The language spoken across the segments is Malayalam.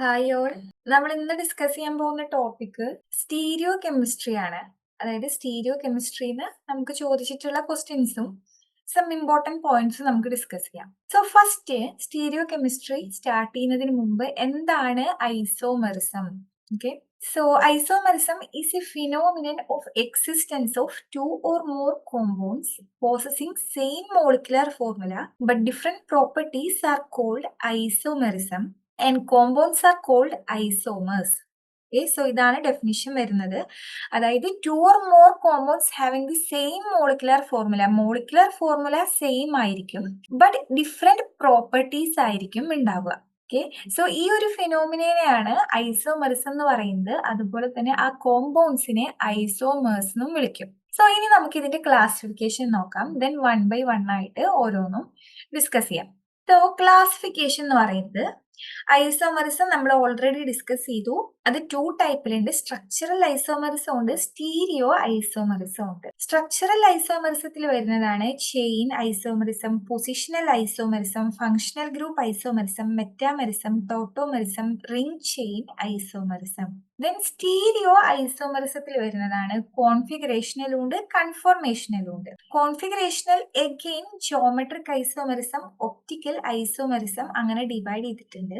Hi all. നമ്മൾ ഇന്ന് ഡിസ്കസ് ചെയ്യാൻ പോകുന്ന ടോപ്പിക് സ്റ്റീരിയോ കെമിസ്ട്രി ആണ്. അതായത് സ്റ്റീരിയോ കെമിസ്ട്രിന്ന് നമുക്ക് ചോദിച്ചിട്ടുള്ള ക്വസ്റ്റ്യൻസും സം ഇമ്പോർട്ടന്റ് പോയിന്റ്സും നമുക്ക് ഡിസ്കസ് ചെയ്യാം. So first stereo chemistry start ചെയ്യുന്നതിന് മുമ്പ് എന്താണ് isomerism? Okay, so isomerism is a phenomenon of existence of two or more compounds possessing same molecular formula but different properties are called isomerism and compounds are called isomers. Okay, so ഇതാണ് ഡെഫിനിഷൻ വരുന്നത്. അതായത് to or more compounds having the same molecular formula same ആയിരിക്കും, ബട്ട് ഡിഫറെന്റ് പ്രോപ്പർട്ടീസ് ആയിരിക്കും ഉണ്ടാവുക. ഓക്കെ, സോ ഈ ഒരു ഫിനോമിനയാണ് ഐസോമെറിസം എന്ന് പറയുന്നത്. അതുപോലെ തന്നെ ആ കോമ്പൗണ്ട്സിനെ ഐസോമേഴ്സ് എന്നും വിളിക്കും. സോ ഇനി നമുക്ക് ഇതിന്റെ ക്ലാസിഫിക്കേഷൻ നോക്കാം. ദെൻ വൺ ബൈ വൺ ആയിട്ട് ഓരോന്നും ഡിസ്കസ് ചെയ്യാം. സോ ക്ലാസിഫിക്കേഷൻ എന്ന് പറയുന്നത് ഐസോമെറിസം നമ്മൾ ഓൾറെഡി ഡിസ്കസ് ചെയ്തു. അത് ടു ടൈപ്പിലുണ്ട്. സ്ട്രക്ചറൽ ഐസോമെറിസം ഉണ്ട്, സ്റ്റീരിയോ ഐസോമെറിസം ഉണ്ട്. സ്ട്രക്ചറൽ ഐസോമെറിസത്തിൽ വരുന്നതാണ് chain isomerism, positional isomerism, functional group isomerism, metamerism, tautomerism, ring chain isomerism. Then stereo ഐസോമെറിസത്തിൽ വരുന്നതാണ് കോൺഫിഗറേഷണലും ഉണ്ട്, കൺഫോർമേഷണലും ഉണ്ട്. Configurational again geometric isomerism, optical isomerism അങ്ങനെ ഡിവൈഡ് ചെയ്തിട്ടുണ്ട്.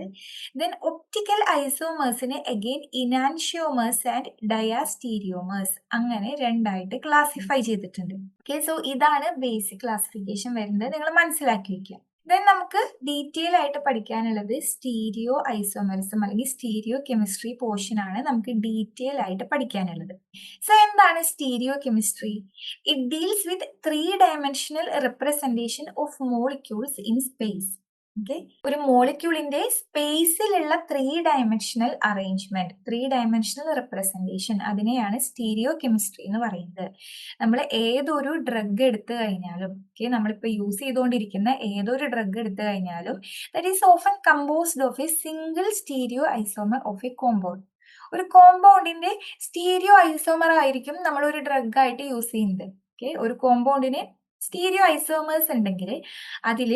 ദെൻ ഒപ്റ്റിക്കൽ ഐസോമേഴ്സിനെ എഗെയിൻ ഇനാൻഷ്യോമേഴ്സ് ആൻഡ് ഡയാസ്റ്റീരിയോമേഴ്സ് അങ്ങനെ രണ്ടായിട്ട് ക്ലാസിഫൈ ചെയ്തിട്ടുണ്ട്. ഓക്കെ, സോ ഇതാണ് ബേസിക് ക്ലാസിഫിക്കേഷൻ വരുന്നത്. നിങ്ങൾ മനസ്സിലാക്കി വെക്കുക. ദെൻ നമുക്ക് ഡീറ്റെയിൽ ആയിട്ട് പഠിക്കാനുള്ളത് സ്റ്റീരിയോ ഐസോമെറിസം അല്ലെങ്കിൽ സ്റ്റീരിയോ കെമിസ്ട്രി പോർഷൻ ആണ് നമുക്ക് ഡീറ്റെയിൽ ആയിട്ട് പഠിക്കാനുള്ളത്. സോ എന്താണ് stereo chemistry? It deals with 3-dimensional representation of molecules in space. Okay, ഒരു മോളിക്യൂളിന്റെ സ്പേസിലുള്ള 3-dimensional അറേഞ്ച്മെന്റ്, 3-dimensional റെപ്രസെന്റേഷൻ, അതിനെയാണ് സ്റ്റീരിയോ കെമിസ്ട്രി എന്ന് പറയുന്നത്. നമ്മൾ ഏതൊരു ഡ്രഗ് എടുത്തു കഴിഞ്ഞാലും, ഓക്കെ, നമ്മളിപ്പോൾ യൂസ് ചെയ്തുകൊണ്ടിരിക്കുന്ന ഏതൊരു ഡ്രഗ് എടുത്തു കഴിഞ്ഞാലും that is often composed of A single stereo isomer of A compound. ഒരു കോമ്പൗണ്ടിന്റെ സ്റ്റീരിയോ ഐസോമർ ആയിരിക്കും നമ്മൾ ഒരു ഡ്രഗ് ആയിട്ട് യൂസ് ചെയ്യുന്നത്. ഓക്കെ, ഒരു കോമ്പൗണ്ടിന് സ്റ്റീരിയോ ഐസോമേഴ്സ് ഉണ്ടെങ്കിൽ അതിൽ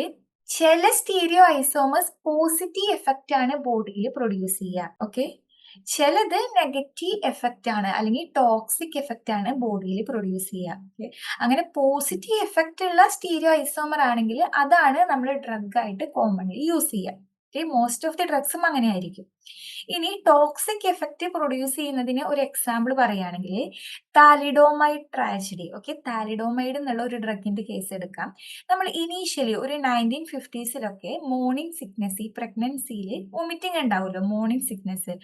ചില സ്റ്റീരിയോ ഐസോമേഴ്സ് പോസിറ്റീവ് എഫക്റ്റ് ആണ് ബോഡിയിൽ പ്രൊഡ്യൂസ് ചെയ്യുക. ഓക്കെ, ചിലത് നെഗറ്റീവ് എഫക്റ്റ് ആണ് അല്ലെങ്കിൽ ടോക്സിക് എഫക്റ്റ് ആണ് ബോഡിയിൽ പ്രൊഡ്യൂസ് ചെയ്യുക. ഓക്കെ, അങ്ങനെ പോസിറ്റീവ് എഫക്റ്റ് ഉള്ള സ്റ്റീരിയോ ഐസോമർ ആണെങ്കിൽ അതാണ് നമ്മൾ ഡ്രഗ് ആയിട്ട് കോമൺലി യൂസ് ചെയ്യുക. ഓക്കെ, മോസ്റ്റ് ഓഫ് ദി ഡ്രഗ്സും അങ്ങനെ ആയിരിക്കും. ഇനി ടോക്സിക് എഫക്റ്റ് പ്രൊഡ്യൂസ് ചെയ്യുന്നതിന് ഒരു എക്സാമ്പിൾ പറയുകയാണെങ്കിൽ താലിഡോമൈഡ് ട്രാജഡി. ഓക്കെ, താലിഡോമൈഡ് എന്നുള്ള ഒരു ഡ്രഗിന്റെ കേസ് എടുക്കാം. നമ്മൾ ഇനീഷ്യലി ഒരു 1950s മോർണിംഗ് സിക്നസ്, ഈ പ്രഗ്നൻസിയിൽ വോമിറ്റിംഗ് ഉണ്ടാവുമല്ലോ, മോർണിംഗ് സിക്നസ്,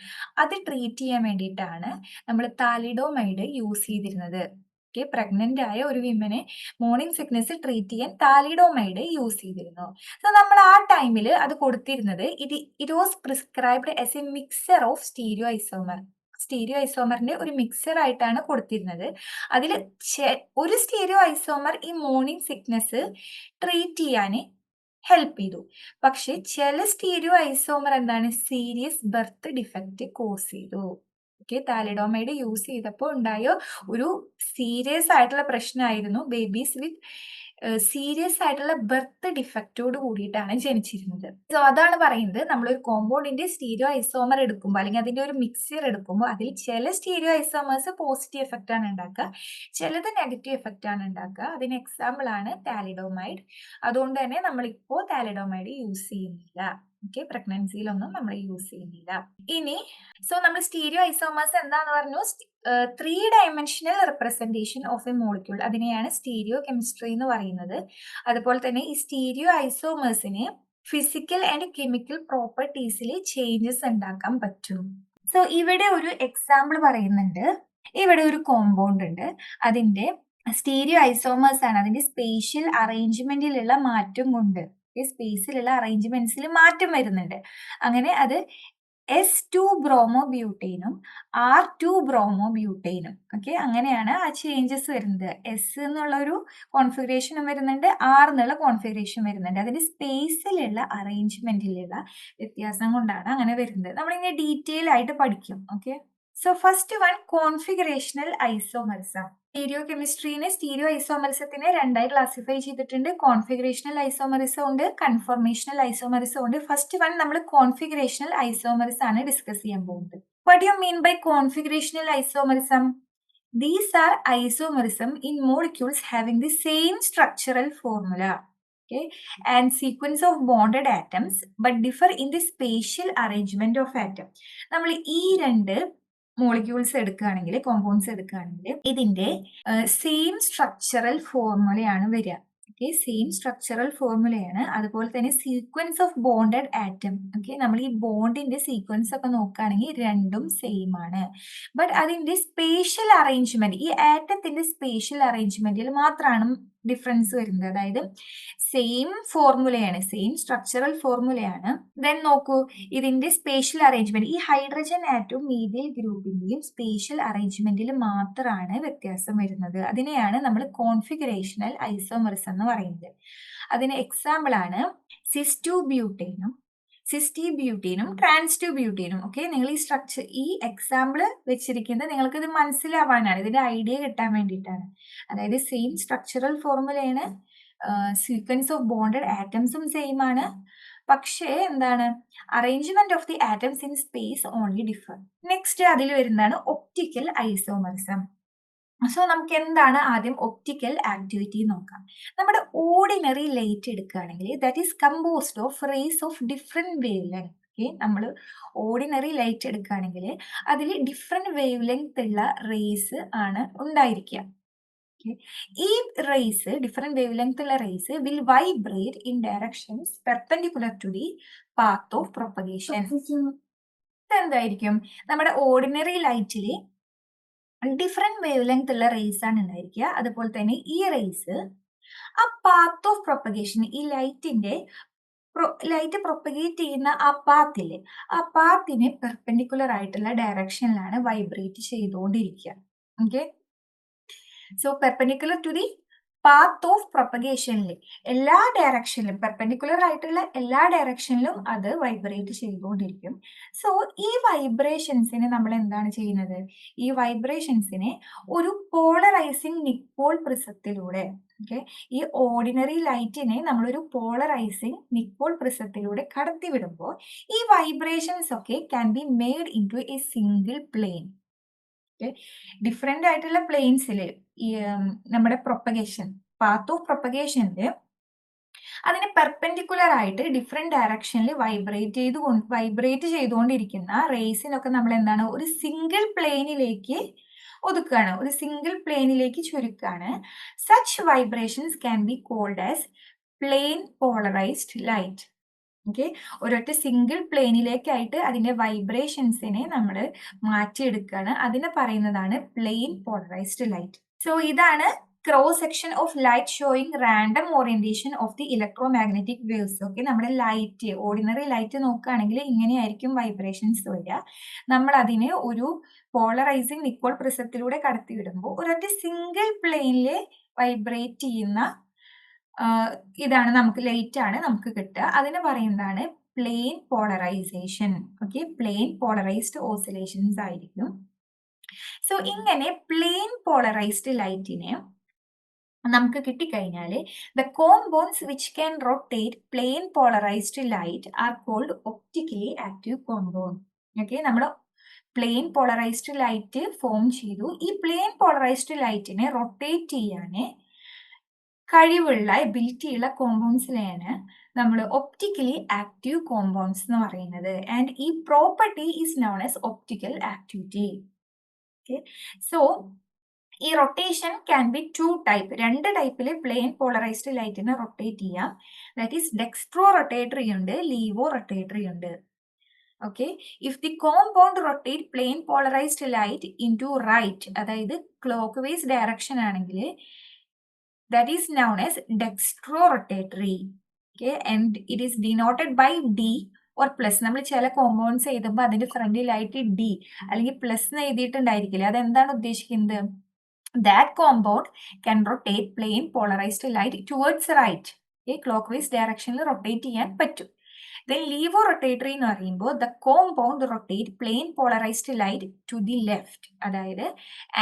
അത് ട്രീറ്റ് ചെയ്യാൻ വേണ്ടിയിട്ടാണ് നമ്മൾ താലിഡോമൈഡ് യൂസ് ചെയ്തിരുന്നത്. ഓക്കെ, പ്രഗ്നന്റ് ആയ ഒരു വിമനെ മോർണിംഗ് സിക്നസ് ട്രീറ്റ് ചെയ്യാൻ താലിഡോമൈഡ് യൂസ് ചെയ്തിരുന്നു. സോ നമ്മൾ ആ ടൈമിൽ അത് കൊടുത്തിരുന്നത് it was prescribed as a mixer of stereo isomer. Stereo ഐസോമറിന്റെ ഒരു മിക്സർ ആയിട്ടാണ് കൊടുത്തിരുന്നത്. അതിൽ ഒരു സ്റ്റീരിയോ ഐസോമർ ഈ മോർണിംഗ് സിക്നസ് ട്രീറ്റ് ചെയ്യാൻ ഹെൽപ്പ് ചെയ്തു. പക്ഷെ ചില സ്റ്റീരിയോ ഐസോമർ എന്താണ് സീരിയസ് ബർത്ത് ഡിഫക്റ്റ് കോസ് ചെയ്തു. ഓക്കെ, താലിഡോമൈഡ് യൂസ് ചെയ്തപ്പോൾ ഉണ്ടായ ഒരു സീരിയസ് ആയിട്ടുള്ള പ്രശ്നമായിരുന്നു ബേബീസ് വിത്ത് സീരിയസ് ആയിട്ടുള്ള ബർത്ത് ഡിഫക്റ്റോട് കൂടിയിട്ടാണ് ജനിച്ചിരുന്നത്. സോ അതാണ് പറയുന്നത്, നമ്മളൊരു കോമ്പൗണ്ടിന്റെ സ്റ്റീരിയോ ഐസോമർ എടുക്കുമ്പോൾ അല്ലെങ്കിൽ അതിന്റെ ഒരു മിക്സർ എടുക്കുമ്പോൾ അതിൽ ചില സ്റ്റീരിയോ ഐസോമേഴ്സ് പോസിറ്റീവ് എഫക്റ്റ് ആണ് ഉണ്ടാക്കുക, ചിലത് നെഗറ്റീവ് എഫക്റ്റ് ആണ് ഉണ്ടാക്കുക. അതിന് എക്സാമ്പിൾ ആണ് താലിഡോമൈഡ്. അതുകൊണ്ട് തന്നെ നമ്മളിപ്പോൾ താലിഡോമൈഡ് യൂസ് ചെയ്യുന്നില്ല. ഓക്കെ, പ്രഗ്നൻസിയിലൊന്നും നമ്മൾ യൂസ് ചെയ്യുന്നില്ല. ഇനി സോ നമ്മൾ സ്റ്റീരിയോ ഐസോമേഴ്സ് എന്താന്ന് പറഞ്ഞു? 3-dimensional representation of a molecule, അതിനെയാണ് സ്റ്റീരിയോ കെമിസ്ട്രി എന്ന് പറയുന്നത്. അതുപോലെ തന്നെ ഈ സ്റ്റീരിയോ ഐസോമേഴ്സിന് ഫിസിക്കൽ ആൻഡ് കെമിക്കൽ പ്രോപ്പർട്ടീസിൽ ചേഞ്ചസ് ഉണ്ടാക്കാൻ പറ്റും. സോ ഇവിടെ ഒരു എക്സാമ്പിൾ പറയുന്നുണ്ട്. ഇവിടെ ഒരു കോമ്പൗണ്ട് ഉണ്ട്, അതിന്റെ സ്റ്റീരിയോ ഐസോമേഴ്സ് ആണ്. അതിന്റെ സ്പേഷ്യൽ അറേഞ്ച്മെന്റിലുള്ള മാറ്റം കൊണ്ട് സ്പേസിലുള്ള അറേഞ്ച്മെന്റ്സിൽ മാറ്റം വരുന്നുണ്ട്. അങ്ങനെ അത് S2 ബ്രോമോബ്യൂട്ടൈനും R2 ബ്രോമോബ്യൂട്ടൈനും. ഓക്കെ, അങ്ങനെയാണ് ആ ചേഞ്ചസ് വരുന്നത്. എസ് എന്നുള്ള ഒരു കോൺഫിഗറേഷനും വരുന്നുണ്ട്, ആർ എന്നുള്ള കോൺഫിഗറേഷൻ വരുന്നുണ്ട്. അതിന്റെ സ്പേസിലുള്ള അറേഞ്ച്മെന്റിലുള്ള വ്യത്യാസം കൊണ്ടാണ് അങ്ങനെ വരുന്നത്. നമ്മളിങ്ങനെ ഡീറ്റെയിൽ ആയിട്ട് പഠിക്കും. Okay, so first one configurational isomerism. Stereo കെമിസ്ട്രീനെ സ്റ്റീരിയോ ഐസോമറിസത്തിനെ രണ്ടായി ക്ലാസിഫൈ ചെയ്തിട്ടുണ്ട്. കോൺഫിഗറേഷണൽ ഐസോമറിസം ഉണ്ട്, കൺഫോർമേഷണൽ ഐസോമറിസം ഉണ്ട്. ഫസ്റ്റ് വൺ നമ്മൾ കോൺഫിഗറേഷണൽ ഐസോമറിസം ആണ് ഡിസ്കസ് ചെയ്യാൻ പോകുന്നത്. What you mean by configurational isomerism? These are isomerism in molecules having the same structural formula, okay, and sequence of bonded atoms but differ in the spatial arrangement of atom. നമ്മൾ ഈ രണ്ട് മോളിക്യൂൾസ് എടുക്കുകയാണെങ്കിൽ, കോമ്പൗണ്ട്സ് എടുക്കുകയാണെങ്കിൽ ഇതിന്റെ സെയിം സ്ട്രക്ചറൽ ഫോർമുലയാണ് വരിക. ഓക്കെ, സെയിം സ്ട്രക്ചറൽ ഫോർമുലയാണ്. അതുപോലെ തന്നെ sequence of bonded atom. Okay, നമ്മൾ ഈ ബോണ്ടിന്റെ സീക്വൻസ് ഒക്കെ നോക്കുകയാണെങ്കിൽ രണ്ടും സെയിം ആണ്. ബട്ട് അതിന്റെ സ്പേഷ്യൽ അറേഞ്ച്മെന്റ്, ഈ ആറ്റത്തിന്റെ സ്പേഷ്യൽ അറേഞ്ച്മെന്റിൽ മാത്രമാണ് ഡിഫറൻസ് വരുന്നത്. അതായത് സെയിം ഫോർമുലയാണ്, സെയിം സ്ട്രക്ചറൽ ഫോർമുലയാണ്. ദെൻ നോക്കൂ, ഇതിന്റെ സ്പേഷ്യൽ അറേഞ്ച്മെന്റ്, ഈ ഹൈഡ്രജൻ ആറ്റവും മീഥൈൽ ഗ്രൂപ്പിന്റെയും സ്പേഷ്യൽ അറേഞ്ച്മെന്റിൽ മാത്രമാണ് വ്യത്യാസം വരുന്നത്. അതിനെയാണ് നമ്മൾ കോൺഫിഗറേഷണൽ ഐസോമറിസം എന്ന് പറയുന്നത്. അതിന് എക്സാമ്പിൾ ആണ് സിസ്റ്റോബ്യൂട്ടേനും സിസ്റ്റീബ്യൂട്ടീനും ട്രാൻസ്റ്റിബ്യൂട്ടീനും. ഓക്കെ, നിങ്ങൾ ഈ സ്ട്രക്ചർ, ഈ എക്സാമ്പിൾ വെച്ചിരിക്കുന്നത് നിങ്ങൾക്ക് ഇത് മനസ്സിലാവാനാണ്, ഇതിന്റെ ഐഡിയ കിട്ടാൻ വേണ്ടിയിട്ടാണ്. അതായത് സെയിം സ്ട്രക്ചറൽ ഫോർമുലയാണ്, സീക്വൻസ് ഓഫ് ബോണ്ടഡ് ആറ്റംസും സെയിം ആണ്, പക്ഷേ എന്താണ്, arrangement of the atoms in space only differ. Next അതിൽ വരുന്നതാണ് ഒപ്റ്റിക്കൽ ഐസോമറിസം. സോ നമുക്ക് എന്താണ് ആദ്യം ഒപ്റ്റിക്കൽ ആക്ടിവിറ്റി നോക്കാം. നമ്മുടെ ഓർഡിനറി ലൈറ്റ് എടുക്കുകയാണെങ്കിൽ that is composed of rays of different wavelength. Okay, നമ്മൾ ഓർഡിനറി ലൈറ്റ് എടുക്കുകയാണെങ്കിൽ അതിൽ ഡിഫറെന്റ് വേവ് ലെങ്ത് ഉള്ള റേസ് ആണ് ഉണ്ടായിരിക്കുക. ഈ റേസ്, ഡിഫറെന്റ് വേവ് ലെങ്ത് ഉള്ള rays will vibrate in directions perpendicular to the path of propagation. എന്തായിരിക്കും, നമ്മുടെ ഓർഡിനറി ലൈറ്റിൽ ഡിഫറെന്റ് വേവ് ലെങ്ത് ഉള്ള റേസ് ആണ് ഉണ്ടായിരിക്കുക. അതുപോലെ തന്നെ ഈ റേസ് ആ പാത്ത് ഓഫ് പ്രൊപ്പഗേഷൻ, ഈ ലൈറ്റ് പ്രൊപ്പഗേറ്റ് ചെയ്യുന്ന ആ പാത്തില്, ആ പാത്തിന് പെർപെൻഡിക്കുലർ ആയിട്ടുള്ള ഡയറക്ഷനിലാണ് വൈബ്രേറ്റ് ചെയ്തുകൊണ്ടിരിക്കുക. Okay, so perpendicular to the path of പ്രൊപ്പഗേഷനിൽ എല്ലാ ഡയറക്ഷനിലും, പെർപെൻഡിക്കുലർ ആയിട്ടുള്ള എല്ലാ ഡയറക്ഷനിലും അത് വൈബ്രേറ്റ് ചെയ്തുകൊണ്ടിരിക്കും. സോ ഈ വൈബ്രേഷൻസിനെ നമ്മൾ എന്താണ് ചെയ്യുന്നത്, ഈ വൈബ്രേഷൻസിനെ ഒരു പോളറൈസിങ് നിക്കോൾ പ്രിസത്തിലൂടെ, ഓക്കെ, ഈ ഓർഡിനറി ലൈറ്റിനെ നമ്മളൊരു പോളറൈസിങ് നിക്കോൾ പ്രിസത്തിലൂടെ കടത്തിവിടുമ്പോൾ ഈ വൈബ്രേഷൻസ് ഒക്കെ can be made into a single plane. Different ആയിട്ടുള്ള പ്ലെയിൻസിൽ ഈ നമ്മുടെ പ്രൊപ്പഗേഷൻ, പാത്ത് ഓഫ് പ്രൊപ്പഗേഷനിൽ അതിന് പെർപെൻഡിക്കുലർ ആയിട്ട് ഡിഫറെന്റ് ഡയറക്ഷനിൽ വൈബ്രേറ്റ് ചെയ്തുകൊണ്ടിരിക്കുന്ന റേസിനൊക്കെ നമ്മൾ എന്താണ്, ഒരു സിംഗിൾ പ്ലെയിനിലേക്ക് ഒതുക്കുകയാണ്, ഒരു സിംഗിൾ പ്ലെയിനിലേക്ക് ചുരുക്കുകയാണ്. Such vibrations can be called as plane polarised light. Okay, ഒരൊറ്റ സിംഗിൾ പ്ലെയിനിലേക്കായിട്ട് അതിന്റെ വൈബ്രേഷൻസിനെ നമ്മൾ മാറ്റിയെടുക്കുകയാണ്. അതിനെ പറയുന്നതാണ് പ്ലെയിൻ പോളറൈസ്ഡ് ലൈറ്റ്. സോ ഇതാണ് cross section of light showing random orientation of the electromagnetic waves. Okay, നമ്മുടെ ലൈറ്റ്, ഓർഡിനറി ലൈറ്റ് നോക്കുകയാണെങ്കിൽ ഇങ്ങനെയായിരിക്കും വൈബ്രേഷൻസ് വരിക. നമ്മൾ അതിനെ ഒരു പോളറൈസിങ് നിക്കോൾ പ്രിസത്തിലൂടെ കടത്തിവിടുമ്പോൾ ഒരൊറ്റ സിംഗിൾ പ്ലെയിനിൽ വൈബ്രേറ്റ് ചെയ്യുന്ന ഇതാണ് നമുക്ക് ലൈറ്റ് ആണ് നമുക്ക് കിട്ടുക. അതിന് പറയുന്നതാണ് plane polarisation. Okay, plane polarised oscillations ആയിരിക്കും. സോ ഇങ്ങനെ പ്ലെയിൻ പോളറൈസ്ഡ് ലൈറ്റിനെ നമുക്ക് കിട്ടിക്കഴിഞ്ഞാൽ the compounds which can rotate plane polarised light are called optically active compound. Okay, നമ്മൾ പ്ലെയിൻ പോളറൈസ്ഡ് ലൈറ്റ് ഫോം ചെയ്തു. ഈ പ്ലെയിൻ പോളറൈസ്ഡ് ലൈറ്റിനെ റൊട്ടേറ്റ് ചെയ്യാൻ കഴിവുള്ള, എബിലിറ്റിയുള്ള കോമ്പൗണ്ട്സിനെയാണ് നമ്മൾ ഒപ്റ്റിക്കലി ആക്റ്റീവ് കോമ്പൗണ്ട്സ് എന്ന് പറയുന്നത്. ആൻഡ് ഈ property is known as optical activity. Okay, so ഈ rotation can be two type, രണ്ട് ടൈപ്പിൽ പ്ലെയിൻ പോളറൈസ്ഡ് ലൈറ്റിനെ റൊട്ടേറ്റ് ചെയ്യാം. ദാറ്റ് ഈസ് ഡെക്സ്ട്രോ റൊട്ടേറ്ററി ഉണ്ട്, ലീവോ റൊട്ടേറ്ററി ഉണ്ട്. Okay, if the compound rotate plane polarised light in to right, അതായത് ക്ലോക്ക് വൈസ് ഡയറക്ഷൻ ആണെങ്കിൽ that is known as dextrorotatory. Okay, and it is denoted by D or plus. നമ്മൾ ചില കോമ്പൗണ്ട്സ് എഴുതുമ്പോൾ അതിന്റെ ഫ്രണ്ടിലായിട്ട് ഡി അല്ലെങ്കിൽ പ്ലസ് എന്ന് എഴുതിയിട്ടുണ്ടായിരിക്കില്ല. അതെന്താണ് ഉദ്ദേശിക്കുന്നത്, that compound can rotate plane polarized light towards right. Clock vice ഡയറക്ഷനിൽ റൊട്ടേറ്റ് ചെയ്യാൻ പറ്റും. ദെൻ ലീവോ റൊട്ടേറ്ററി എന്ന് പറയുമ്പോൾ the compound rotate plane polarised light to the left, അതായത്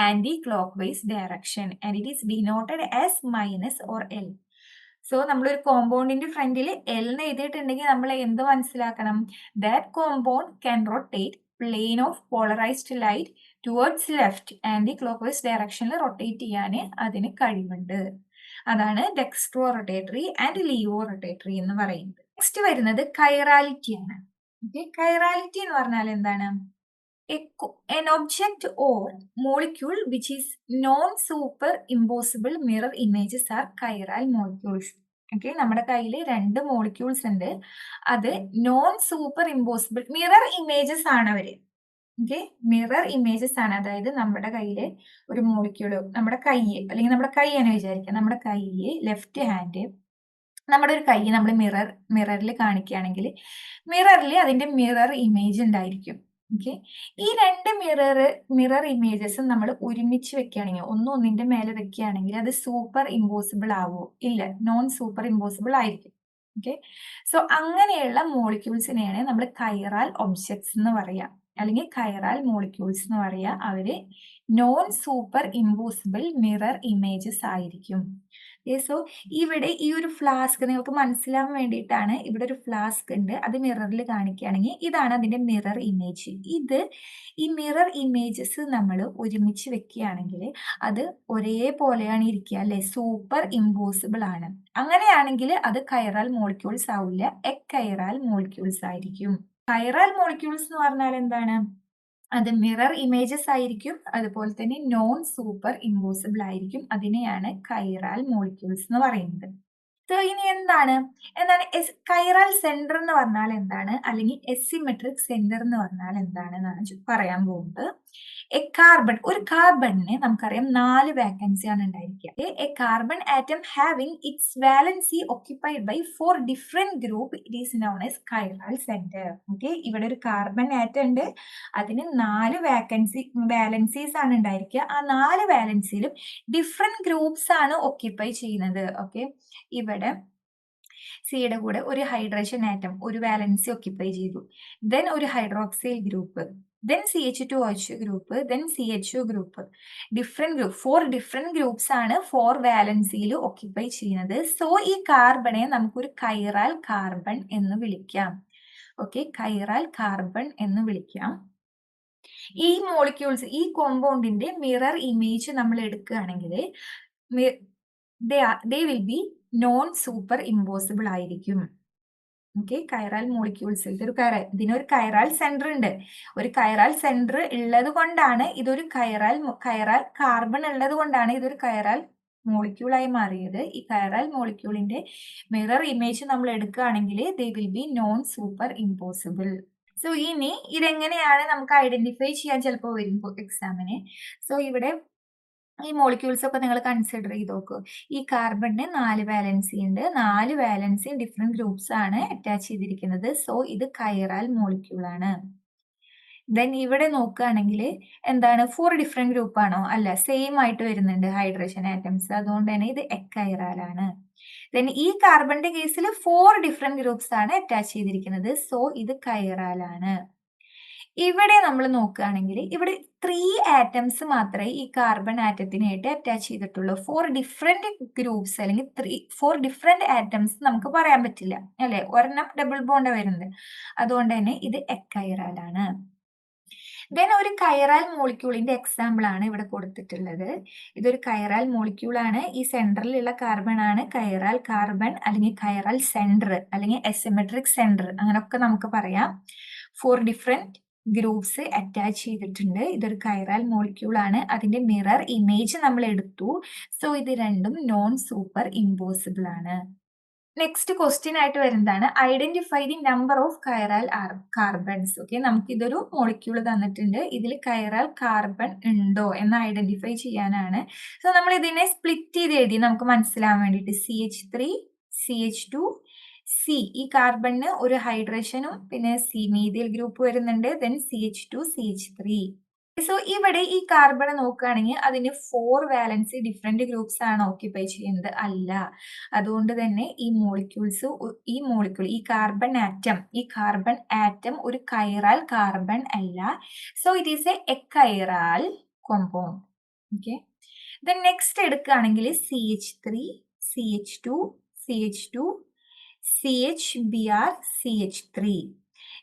anti clock vice direction, and it is denoted as minus or L. So നമ്മളൊരു കോമ്പൗണ്ടിന്റെ ഫ്രണ്ടിൽ എൽ എന്ന് എഴുതിയിട്ടുണ്ടെങ്കിൽ നമ്മൾ എന്ത് മനസ്സിലാക്കണം? That compound can rotate plane of polarised light towards left, anti clock vice ഡയറക്ഷനിൽ റൊട്ടേറ്റ് ചെയ്യാൻ അതിന് കഴിവുണ്ട്. അതാണ് ഡെക്സ്ട്രോ റൊട്ടേറ്ററി ആൻഡ് ലീവോ റൊട്ടേറ്ററി എന്ന് പറയുന്നത്. നെക്സ്റ്റ് വരുന്നത് കൈറാലിറ്റി ആണ്. കൈറാലിറ്റി എന്ന് പറഞ്ഞാൽ എന്താണ്? An object or molecule which is non-superimposable mirror images are chiral molecules. നമ്മുടെ കയ്യിൽ രണ്ട് മോളിക്യൂൾസ് ഉണ്ട്, അത് non super impossible mirror images ആണ് അവര്. മിറർ ഇമേജസ് ആണ്. അതായത് നമ്മുടെ കയ്യില് ഒരു മോളിക്യൂള്, നമ്മുടെ കൈ അല്ലെങ്കിൽ നമ്മുടെ കൈ എന്ന് വിചാരിക്കാം, നമ്മുടെ കൈയ്യ് ലെഫ്റ്റ് ഹാൻഡ്, നമ്മുടെ ഒരു കൈ നമ്മൾ മിററിൽ കാണിക്കുകയാണെങ്കിൽ മിററിൽ അതിന്റെ മിറർ ഇമേജ് ഉണ്ടായിരിക്കും. ഈ രണ്ട് മിറർ ഇമേജസ് നമ്മൾ ഒരുമിച്ച് വെക്കുകയാണെങ്കിൽ, ഒന്നിന്റെ മേലെ വെക്കുകയാണെങ്കിൽ അത് സൂപ്പർ ഇമ്പോസിബിൾ ആവോ? ഇല്ല, നോൺ സൂപ്പർ ഇമ്പോസിബിൾ ആയിരിക്കും. സോ അങ്ങനെയുള്ള മോളിക്യൂൾസിനെയാണ് നമ്മൾ കൈറാൽ ഒബ്ജക്ട്സ് എന്ന് പറയാം, അല്ലെങ്കിൽ കൈറാൽ മോളിക്യൂൾസ് എന്ന് പറയാ. അവര് non super impossible mirror images ആയിരിക്കും. സോ ഇവിടെ ഈ ഒരു ഫ്ലാസ്ക് നിങ്ങൾക്ക് മനസ്സിലാവാൻ വേണ്ടിയിട്ടാണ്, ഇവിടെ ഒരു ഫ്ലാസ്ക് ഉണ്ട്, അത് മിററിൽ കാണിക്കുകയാണെങ്കിൽ ഇതാണ് അതിന്റെ മിറർ ഇമേജ്. ഈ മിറർ ഇമേജസ് നമ്മൾ ഒരുമിച്ച് വെക്കുകയാണെങ്കിൽ അത് ഒരേപോലെയാണ് ഇരിക്കുക, അല്ലെ? സൂപ്പർ ഇമ്പോസിബിൾ ആണ്. അങ്ങനെയാണെങ്കിൽ അത് കൈറാൽ മോളിക്യൂൾസ് ആവില്ല, എക്കൈറാൽ മോളിക്യൂൾസ് ആയിരിക്കും. കൈറാൽ മോളിക്യൂൾസ് എന്ന് പറഞ്ഞാൽ എന്താണ്? അത് മിറർ ഇമേജസ് ആയിരിക്കും, അതുപോലെ തന്നെ നോൺ സൂപ്പർ ഇമ്പോസിബിൾ ആയിരിക്കും. അതിനെയാണ് കൈറാൽ മോളിക്യൂൾസ് എന്ന് പറയുന്നത്. സോ ഇനി എന്താണ് കൈറൽ സെന്റർ എന്ന് പറഞ്ഞാൽ എന്താണ്, അല്ലെങ്കിൽ എസിമെട്രിക് സെന്റർ എന്ന് പറഞ്ഞാൽ എന്താണെന്നാണ് പറയാൻ പോകുന്നത്. ഒരു കാർബണിന് നമുക്കറിയാം 4 വാക്കൻസി ആണ് ഉണ്ടായിരിക്കുക. A carbon atom having its valency occupied by 4 different group, it is known as chiral centre. ഇവിടെ ഒരു കാർബൺ ആറ്റം ഉണ്ട്, അതിന് 4 വാലൻസീസ് ആണ് ഉണ്ടായിരിക്കുക. ആ 4 വാലൻസിയിലും ഡിഫറെന്റ് ഗ്രൂപ്പ്സ് ആണ് ഓക്യുപ്പൈ ചെയ്യുന്നത്. ഇവിടെ സിയുടെ കൂടെ ഒരു ഹൈഡ്രജൻ ആറ്റം ഒരു വാലൻസി ഓക്യുപ്പൈ ചെയ്തു, ദെൻ ഒരു hydroxyl group, then CH2OH group, then CHO group. 4 different groups ആണ് 4 വാലൻസിയിൽ ഓക്യുപ്പൈ ചെയ്യുന്നത്. സോ ഈ കാർബണെ നമുക്കൊരു കൈറാൽ കാർബൺ എന്ന് വിളിക്കാം. കൈറാൽ കാർബൺ എന്ന് വിളിക്കാം. ഈ മോളിക്യൂൾസ്, ഈ കോമ്പൗണ്ടിന്റെ മിറർ ഇമേജ് നമ്മൾ എടുക്കുകയാണെങ്കിൽ they will be non superimposable ആയിരിക്കും. കൈറാൽ മോളിക്യൂൾസ്, ഇതിനൊരു കൈറാൽ സെന്റർ ഉണ്ട്. ഒരു കൈറാൽ സെന്റർ ഉള്ളത് കൊണ്ടാണ് ഇതൊരു കൈറാൽ കാർബൺ ഉള്ളത് കൊണ്ടാണ് ഇതൊരു കൈറാൽ മോളിക്യൂളായി മാറിയത്. ഈ കൈറാൽ മോളിക്യൂളിന്റെ മിറർ ഇമേജ് നമ്മൾ എടുക്കുകയാണെങ്കിൽ they will be non super impossible. So ഇനി ഇതെങ്ങനെയാണ് നമുക്ക് ഐഡന്റിഫൈ ചെയ്യാൻ ചിലപ്പോൾ വരുമ്പോൾ എക്സാമിന്. സോ ഇവിടെ ഈ മോളിക്യൂൾസ് ഒക്കെ നിങ്ങൾ കൺസിഡർ ചെയ്ത് നോക്കൂ. ഈ കാർബണിന് 4 വാലൻസി ഉണ്ട്, 4 വാലൻസി ഡിഫറെന്റ് ഗ്രൂപ്പ്സ് ആണ് അറ്റാച്ച് ചെയ്തിരിക്കുന്നത്. സോ ഇത് കൈറാൽ മോളിക്യൂൾ ആണ്. ദെൻ ഇവിടെ നോക്കുകയാണെങ്കിൽ എന്താണ്, 4 ഡിഫറെന്റ് ഗ്രൂപ്പ് ആണോ? അല്ല, സെയിം ആയിട്ട് വരുന്നുണ്ട് ഹൈഡ്രജൻ ആറ്റംസ്, അതുകൊണ്ട് തന്നെ ഇത് എക്കൈറാൽ ആണ്. ദെൻ ഈ കാർബണിന്റെ കേസിൽ 4 ഡിഫറെന്റ് ഗ്രൂപ്പ്സ് ആണ് അറ്റാച്ച് ചെയ്തിരിക്കുന്നത്. സോ ഇത് കൈറാൽ ആണ്. ഇവിടെ നമ്മൾ നോക്കുകയാണെങ്കിൽ ഇവിടെ 3 ആറ്റംസ് മാത്രമേ ഈ കാർബൺ ആറ്റത്തിനായിട്ട് അറ്റാച്ച് ചെയ്തിട്ടുള്ളൂ. 4 ഡിഫറെന്റ് ഗ്രൂപ്പ്സ് അല്ലെങ്കിൽ 4 ഡിഫറെന്റ് ആറ്റംസ് നമുക്ക് പറയാൻ പറ്റില്ല, അല്ലെ? ഒരെണ്ണം ഡബിൾ ബോണ്ട് വരുന്നത്, അതുകൊണ്ട് തന്നെ ഇത് എക്കൈറാൽ ആണ്. ദെൻ ഒരു കൈറാൽ മോളിക്യൂളിന്റെ എക്സാമ്പിൾ ആണ് ഇവിടെ കൊടുത്തിട്ടുള്ളത്. ഇതൊരു കൈറാൽ മോളിക്യൂൾ ആണ്. ഈ സെന്ററിലുള്ള കാർബൺ ആണ് കൈറാൽ കാർബൺ, അല്ലെങ്കിൽ കൈറാൽ സെന്റർ, അല്ലെങ്കിൽ എസിമെട്രിക് സെന്റർ, അങ്ങനെയൊക്കെ നമുക്ക് പറയാം. 4 ഡിഫറെന്റ് ഗ്രൂപ്പ്സ് അറ്റാച്ച് ചെയ്തിട്ടുണ്ട്. ഇതൊരു കൈറാൽ മോളിക്യൂൾ ആണ്. അതിന്റെ മിറർ ഇമേജ് നമ്മൾ എടുത്തു. സോ ഇത് രണ്ടും നോൺ സൂപ്പർ ഇമ്പോസിബിൾ ആണ്. നെക്സ്റ്റ് ക്വസ്റ്റ്യൻ ആയിട്ട് വരുന്നതാണ് identify the number of കൈറാൽ carbons. നമുക്ക് ഇതൊരു മോളിക്യൂൾ തന്നിട്ടുണ്ട്, ഇതിൽ കൈറാൽ കാർബൺ ഉണ്ടോ എന്ന് ഐഡന്റിഫൈ ചെയ്യാനാണ്. സോ നമ്മൾ ഇതിനെ സ്പ്ലിറ്റ് ചെയ്ത് എഴുതി നമുക്ക് മനസ്സിലാവാൻ വേണ്ടിയിട്ട് CH3 CH2 C. ഈ കാർബണിന് ഒരു ഹൈഡ്രജനും പിന്നെ C മീഥൈൽ ഗ്രൂപ്പ് വരുന്നുണ്ട്, ദെൻ CH2 CH3. സോ ഇവിടെ ഈ കാർബൺ നോക്കുകയാണെങ്കിൽ അതിന് 4 വാലൻസി ഡിഫറെന്റ് ഗ്രൂപ്പ്സ് ആണ് ഓക്യുപ്പൈ ചെയ്യുന്നത് അല്ല. അതുകൊണ്ട് തന്നെ ഈ മോളിക്യൂൾ ഈ കാർബൺ ആറ്റം ഒരു കൈറൽ കാർബൺ അല്ല. So it is A chiral compound. Okay, then next എടുക്കുകയാണെങ്കിൽ CH3, CH2, CH2, CHBr, CH3.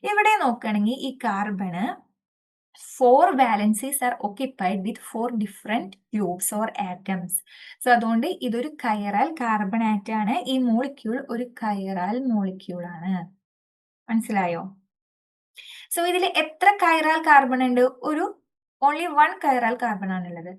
ഇവിടെ നോക്കുകയാണെങ്കിൽ ഈ carbon 4 valencies are occupied with 4 different groups or atoms. So അതുകൊണ്ട് ഇതൊരു കൈറൽ കാർബൺ ആറ്റം ആണ്. ഈ മോളിക്യൂൾ ഒരു കൈറൽ മോളിക്യൂൾ ആണ്. മനസ്സിലായോ? സോ ഇതിൽ എത്ര കൈറൽ കാർബൺ ഉണ്ട്? ഓൺലി 1 കൈറൽ കാർബൺ ആണുള്ളത്.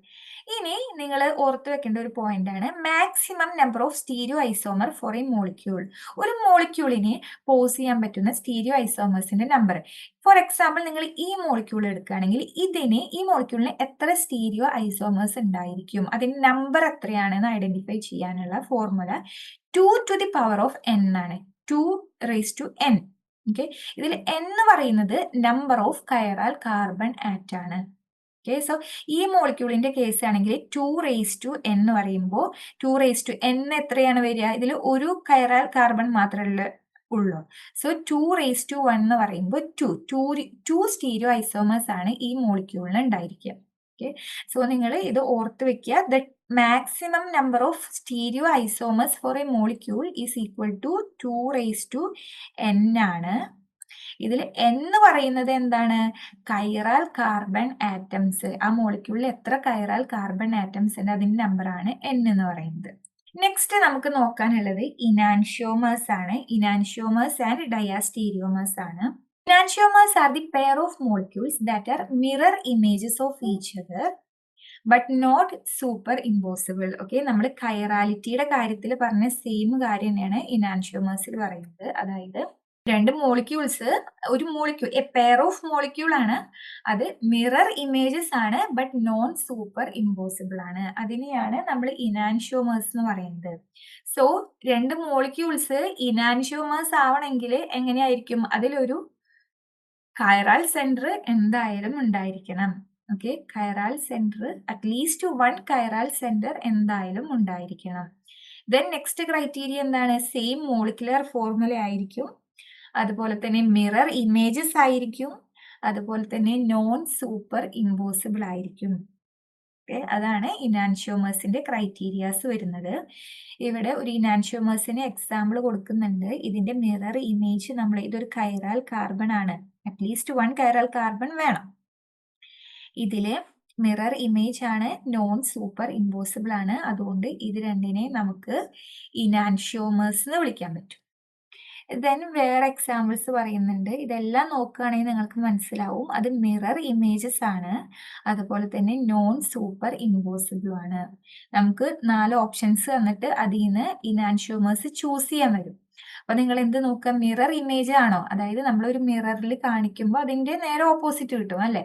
ഇനി നിങ്ങൾ ഓർത്ത് വെക്കേണ്ട ഒരു പോയിന്റ് ആണ് maximum number of stereo isomer for a molecule. ഒരു മോളിക്യൂളിനെ പോസ് ചെയ്യാൻ പറ്റുന്ന സ്റ്റീരിയോ ഐസോമേഴ്സിന്റെ നമ്പർ. ഫോർ എക്സാമ്പിൾ നിങ്ങൾ ഈ മോളിക്യൂൾ എടുക്കുകയാണെങ്കിൽ ഈ മോളിക്യൂളിന് എത്ര സ്റ്റീരിയോ ഐസോമേഴ്സ് ഉണ്ടായിരിക്കും, അതിന്റെ നമ്പർ എത്രയാണെന്ന് ഐഡന്റിഫൈ ചെയ്യാനുള്ള formula 2 to the power of n ആണ്. 2 raised to n. ഓക്കെ, ഇതിൽ n പറയുന്നത് number of chiral carbon atom ആണ്. ഓക്കെ, സോ ഈ മോളിക്യൂളിന്റെ കേസ് ആണെങ്കിൽ 2 raised to n എന്ന് പറയുമ്പോൾ 2 raised to n എത്രയാണ് വരിക? ഇതിൽ ഒരു കൈറൽ കാർബൺ മാത്രമേ ഉള്ളൂ. സോ 2 raised to 1 എന്ന് പറയുമ്പോൾ 2 സ്റ്റീരിയോ ഐസോമേഴ്സ് ആണ് ഈ മോളിക്യൂളിന് ഉണ്ടായിരിക്കുക. ഓക്കെ, സോ നിങ്ങൾ ഇത് ഓർത്ത് വെക്കുക. The maximum number of stereoisomers for a molecule is equal to 2 raised to n ആണ്. ഇതിൽ എന്ന് പറയുന്നത് എന്താണ്? Chiral carbon atoms. ആ മോളിക്യൂളിൽ എത്ര കൈറൽ കാർബൺ ആറ്റംസ് ഉണ്ട് അതിന്റെ നമ്പർ ആണ് n എന്ന് പറയുന്നത്. നെക്സ്റ്റ് നമുക്ക് നോക്കാനുള്ളത് ഇനാൻഷ്യോമേഴ്സ് ആണ്. ഇനാൻഷ്യോമേഴ്സ് ആൻഡ് ഡയാസ്റ്റീരിയോമേഴ്സ് ആണ്. Enantiomers are the pair of molecules that are mirror images of each other but not superimposable. Okay, നമ്മൾ കൈറാലിറ്റിയുടെ കാര്യത്തിൽ പറഞ്ഞ സെയിം കാര്യം തന്നെയാണ് ഇനാൻഷ്യോമേഴ്സിൽ പറയുന്നത്. അതായത് രണ്ട് മോളിക്യൂൾസ്, ഒരു molecule A pair of molecule ആണ്, അത് മിറർ ഇമേജസ് ആണ് ബട്ട് നോൺ സൂപ്പർ ഇമ്പോസിബിൾ ആണ്. അതിനെയാണ് നമ്മൾ ഇനാൻഷ്യോമേഴ്സ് എന്ന് പറയുന്നത്. സോ രണ്ട് മോളിക്യൂൾസ് ഇനാൻഷ്യോമേഴ്സ് ആവണമെങ്കിൽ എങ്ങനെയായിരിക്കും? അതിലൊരു കൈറൽ സെന്റർ എന്തായാലും ഉണ്ടായിരിക്കണം. Okay, chiral centre at least 1 chiral centre എന്തായാലും ഉണ്ടായിരിക്കണം. ദെൻ നെക്സ്റ്റ് ക്രൈറ്റീരിയ എന്താണ്? സെയിം മോളിക്കുലർ ഫോർമുല ആയിരിക്കും, അതുപോലെ തന്നെ മിറർ ഇമേജസ് ആയിരിക്കും, അതുപോലെ തന്നെ നോൺ സൂപ്പർ ഇമ്പോസിബിൾ ആയിരിക്കും. ഓക്കെ, അതാണ് ഇനാൻഷ്യോമേഴ്സിന്റെ ക്രൈറ്റീരിയാസ് വരുന്നത്. ഇവിടെ ഒരു ഇനാൻഷ്യോമേഴ്സിന് എക്സാമ്പിൾ കൊടുക്കുന്നുണ്ട്. ഇതിന്റെ മിറർ ഇമേജ് ഇതൊരു കൈറൽ കാർബൺ ആണ്, അറ്റ്ലീസ്റ്റ് 1 കൈറൽ കാർബൺ വേണം. ഇതില് മിറർ ഇമേജ് ആണ്, നോൺ സൂപ്പർ ഇമ്പോസിബിൾ ആണ്. അതുകൊണ്ട് ഇത് രണ്ടിനെ നമുക്ക് ഇനാൻഷ്യോമേഴ്സ് എന്ന് വിളിക്കാൻ പറ്റും. ദെൻ വേറെ എക്സാമ്പിൾസ് പറയുന്നുണ്ട്. ഇതെല്ലാം നോക്കുകയാണെങ്കിൽ നിങ്ങൾക്ക് മനസ്സിലാവും അത് മിറർ ഇമേജസ് ആണ്, അതുപോലെ തന്നെ നോൺ സൂപ്പർ ഇമ്പോസിബിൾ ആണ്. നമുക്ക് 4 ഓപ്ഷൻസ് തന്നിട്ട് അതിൽ നിന്ന് ഇനാൻഷ്യോമേഴ്സ് ചൂസ് ചെയ്യാൻ വരും. അപ്പൊ നിങ്ങൾ എന്ത് നോക്കുക? മിറർ ഇമേജ് ആണോ, അതായത് നമ്മളൊരു മിററിൽ കാണിക്കുമ്പോൾ അതിന്റെ നേരെ ഓപ്പോസിറ്റ് കിട്ടും അല്ലെ?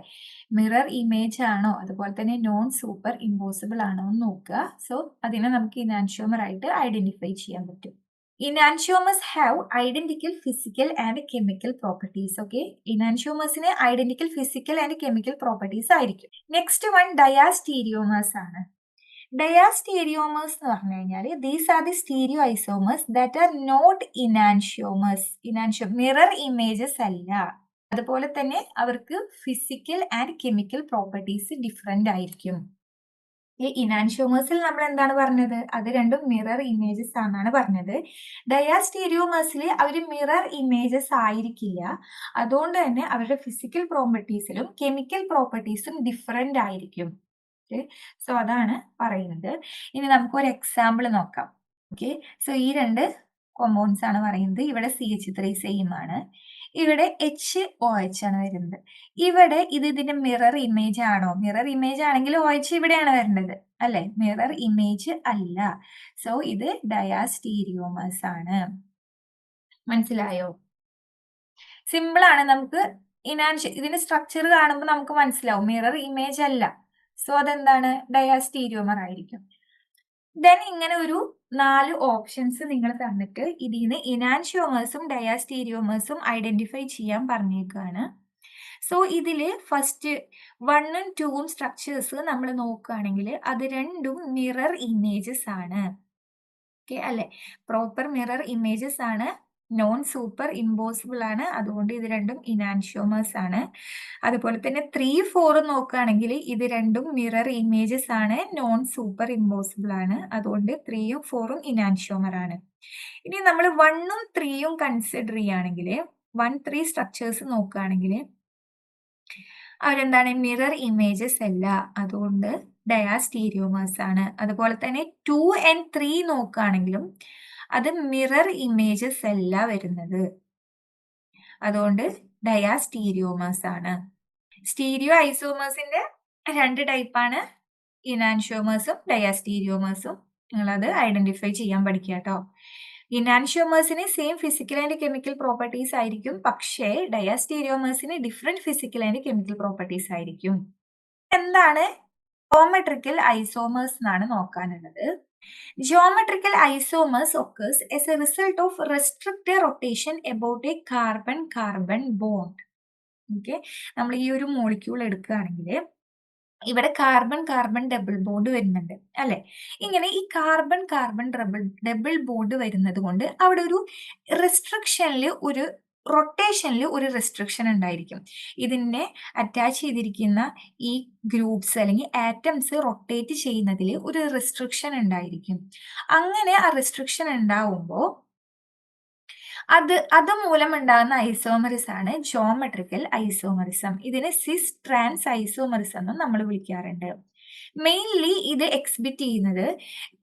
മിറർ ഇമേജ് ആണോ, അതുപോലെ തന്നെ നോൺ സൂപ്പർ ഇമ്പോസിബിൾ ആണോ എന്ന് നോക്കുക. സോ അതിനെ നമുക്ക് ഇനാൻഷ്യോമർ ആയിട്ട് ഐഡന്റിഫൈ ചെയ്യാൻ പറ്റും. Enantiomers have identical physical and chemical properties. Okay, enantiomers-ന് identical physical and chemical properties ആയിരിക്കും. Next one diastereomers ആണ്. Diastereomers എന്ന് പറഞ്ഞു കഴിഞ്ഞാൽ these are the stereoisomers that are not enantiomers. Mirror images അല്ല, അതുപോലെ തന്നെ അവർക്ക് physical and chemical properties different ആയിരിക്കും. ഈ ഇനാൻഷ്യോമേഴ്സിൽ നമ്മൾ എന്താണ് പറഞ്ഞത്? അത് രണ്ടും മിറർ ഇമേജസ് ആണെന്നാണ് പറഞ്ഞത്. ഡയാസ്റ്റീരിയോമേഴ്സിൽ അവർ മിറർ ഇമേജസ് ആയിരിക്കില്ല, അതുകൊണ്ട് തന്നെ അവരുടെ ഫിസിക്കൽ പ്രോപ്പർട്ടീസിലും കെമിക്കൽ പ്രോപ്പർട്ടീസും ഡിഫറെന്റ് ആയിരിക്കും. ഓക്കെ, സോ അതാണ് പറയുന്നത്. ഇനി നമുക്ക് ഒരു എക്സാമ്പിൾ നോക്കാം. ഓക്കെ, സോ ഈ 2 കോമ്പൗണ്ട്സ് ആണ് പറയുന്നത്. ഇവിടെ CH3 സെയിം ആണ്, ഇവിടെ HOH ആണ് വരുന്നത്. ഇവിടെ ഇതിന്റെ മിറർ ഇമേജ് ആണോ? മിറർ ഇമേജ് ആണെങ്കിൽ OH ഇവിടെയാണ് വരേണ്ടത് അല്ലെ? മിറർ ഇമേജ് അല്ല. സോ ഇത് ഡയാസ്റ്റീരിയോമേഴ്സ് ആണ്. മനസ്സിലായോ? സിമ്പിൾ ആണ്. നമുക്ക് ഇതിന്റെ സ്ട്രക്ചർ കാണുമ്പോൾ നമുക്ക് മനസ്സിലാവും മിറർ ഇമേജ് അല്ല. സോ അതെന്താണ്? ഡയാസ്റ്റീരിയോമർ ആയിരിക്കും. ദെൻ ഇങ്ങനെ ഒരു 4 ഓപ്ഷൻസ് നിങ്ങൾ തന്നിട്ട് ഇതിൽ നിന്ന് ഇനാൻഷ്യോമേഴ്സും ഡയാസ്റ്റീരിയോമേഴ്സും ഐഡന്റിഫൈ ചെയ്യാൻ പറഞ്ഞേക്കാണ്. സോ ഇതിൽ ഫസ്റ്റ് 1ഉം 2ഉം സ്ട്രക്ചേഴ്സ് നമ്മൾ നോക്കുകയാണെങ്കിൽ അത് രണ്ടും മിറർ ഇമേജസ് ആണ്. ഓക്കെ അല്ലെ? പ്രോപ്പർ മിറർ ഇമേജസ് ആണ്, നോൺ സൂപ്പർ ഇമ്പോസിബിൾ ആണ്, അതുകൊണ്ട് ഇത് രണ്ടും ഇനാൻഷ്യോമേഴ്സ് ആണ്. അതുപോലെ തന്നെ 3, 4 നോക്കുകയാണെങ്കിൽ ഇത് രണ്ടും മിറർ ഇമേജസ് ആണ്, നോൺ സൂപ്പർ ഇമ്പോസിബിൾ ആണ്, അതുകൊണ്ട് 3ഉം 4ഉം ഇനാൻഷ്യോമർ ആണ്. ഇനി നമ്മൾ 1ഉം 3ഉം കൺസിഡർ ചെയ്യുകയാണെങ്കിൽ 1, 3 സ്ട്രക്ചേഴ്സ് നോക്കുകയാണെങ്കിൽ അവരെന്താണ്? മിറർ ഇമേജസ് അല്ല, അതുകൊണ്ട് ഡയാസ്റ്റീരിയോമേഴ്സ് ആണ്. അതുപോലെ തന്നെ 2 and 3 നോക്കുകയാണെങ്കിലും അത് മിറർ ഇമേജസ് അല്ല വരുന്നത്, അതുകൊണ്ട് ഡയാസ്റ്റീരിയോമേഴ്സ് ആണ്. സ്റ്റീരിയോ ഐസോമേഴ്സിന്റെ 2 ടൈപ്പാണ്, ഇനാൻഷ്യോമേഴ്സും ഡയാസ്റ്റീരിയോമേഴ്സും. നിങ്ങളത് ഐഡന്റിഫൈ ചെയ്യാൻ പഠിക്കുക കേട്ടോ. ഇനാൻഷ്യോമേഴ്സിന് same physical and chemical properties ആയിരിക്കും, പക്ഷേ ഡയാസ്റ്റീരിയോമേഴ്സിന് different physical and chemical properties ആയിരിക്കും. എന്താണ് ജോമെട്രിക്കൽ ഐസോമേഴ്സ് എന്നാണ് നോക്കാനുള്ളത്. Geometrical isomers occurs as a result of restricted rotation about a carbon-carbon bond. Okay, നമ്മൾ ഈ ഒരു മോളിക്യൂൾ എടുക്കുകയാണെങ്കിൽ ഇവിടെ കാർബൺ കാർബൺ ഡബിൾ ബോണ്ട് വരുന്നുണ്ട് അല്ലെ? ഇങ്ങനെ ഈ കാർബൺ കാർബൺ ഡബിൾ ബോണ്ട് വരുന്നത് കൊണ്ട് അവിടെ ഒരു റെസ്ട്രിക്ഷനിൽ ഒരു റൊട്ടേഷനിൽ ഒരു റെസ്ട്രിക്ഷൻ ഉണ്ടായിരിക്കും. ഇതിനെ അറ്റാച്ച് ചെയ്തിരിക്കുന്ന ഈ ഗ്രൂപ്പ്സ് അല്ലെങ്കിൽ ആറ്റംസ് റൊട്ടേറ്റ് ചെയ്യുന്നതിൽ ഒരു റെസ്ട്രിക്ഷൻ ഉണ്ടായിരിക്കും. അങ്ങനെ ആ റെസ്ട്രിക്ഷൻ ഉണ്ടാവുമ്പോൾ അത് മൂലം ഉണ്ടാകുന്ന ഐസോമറിസം ആണ് ജോമെട്രിക്കൽ ഐസോമറിസം. ഇതിനെ സിസ് ട്രാൻസ് ഐസോമറിസം എന്നും നമ്മൾ വിളിക്കാറുണ്ട്. മെയിൻലി ഇത് എക്സിബിറ്റ് ചെയ്യുന്നത്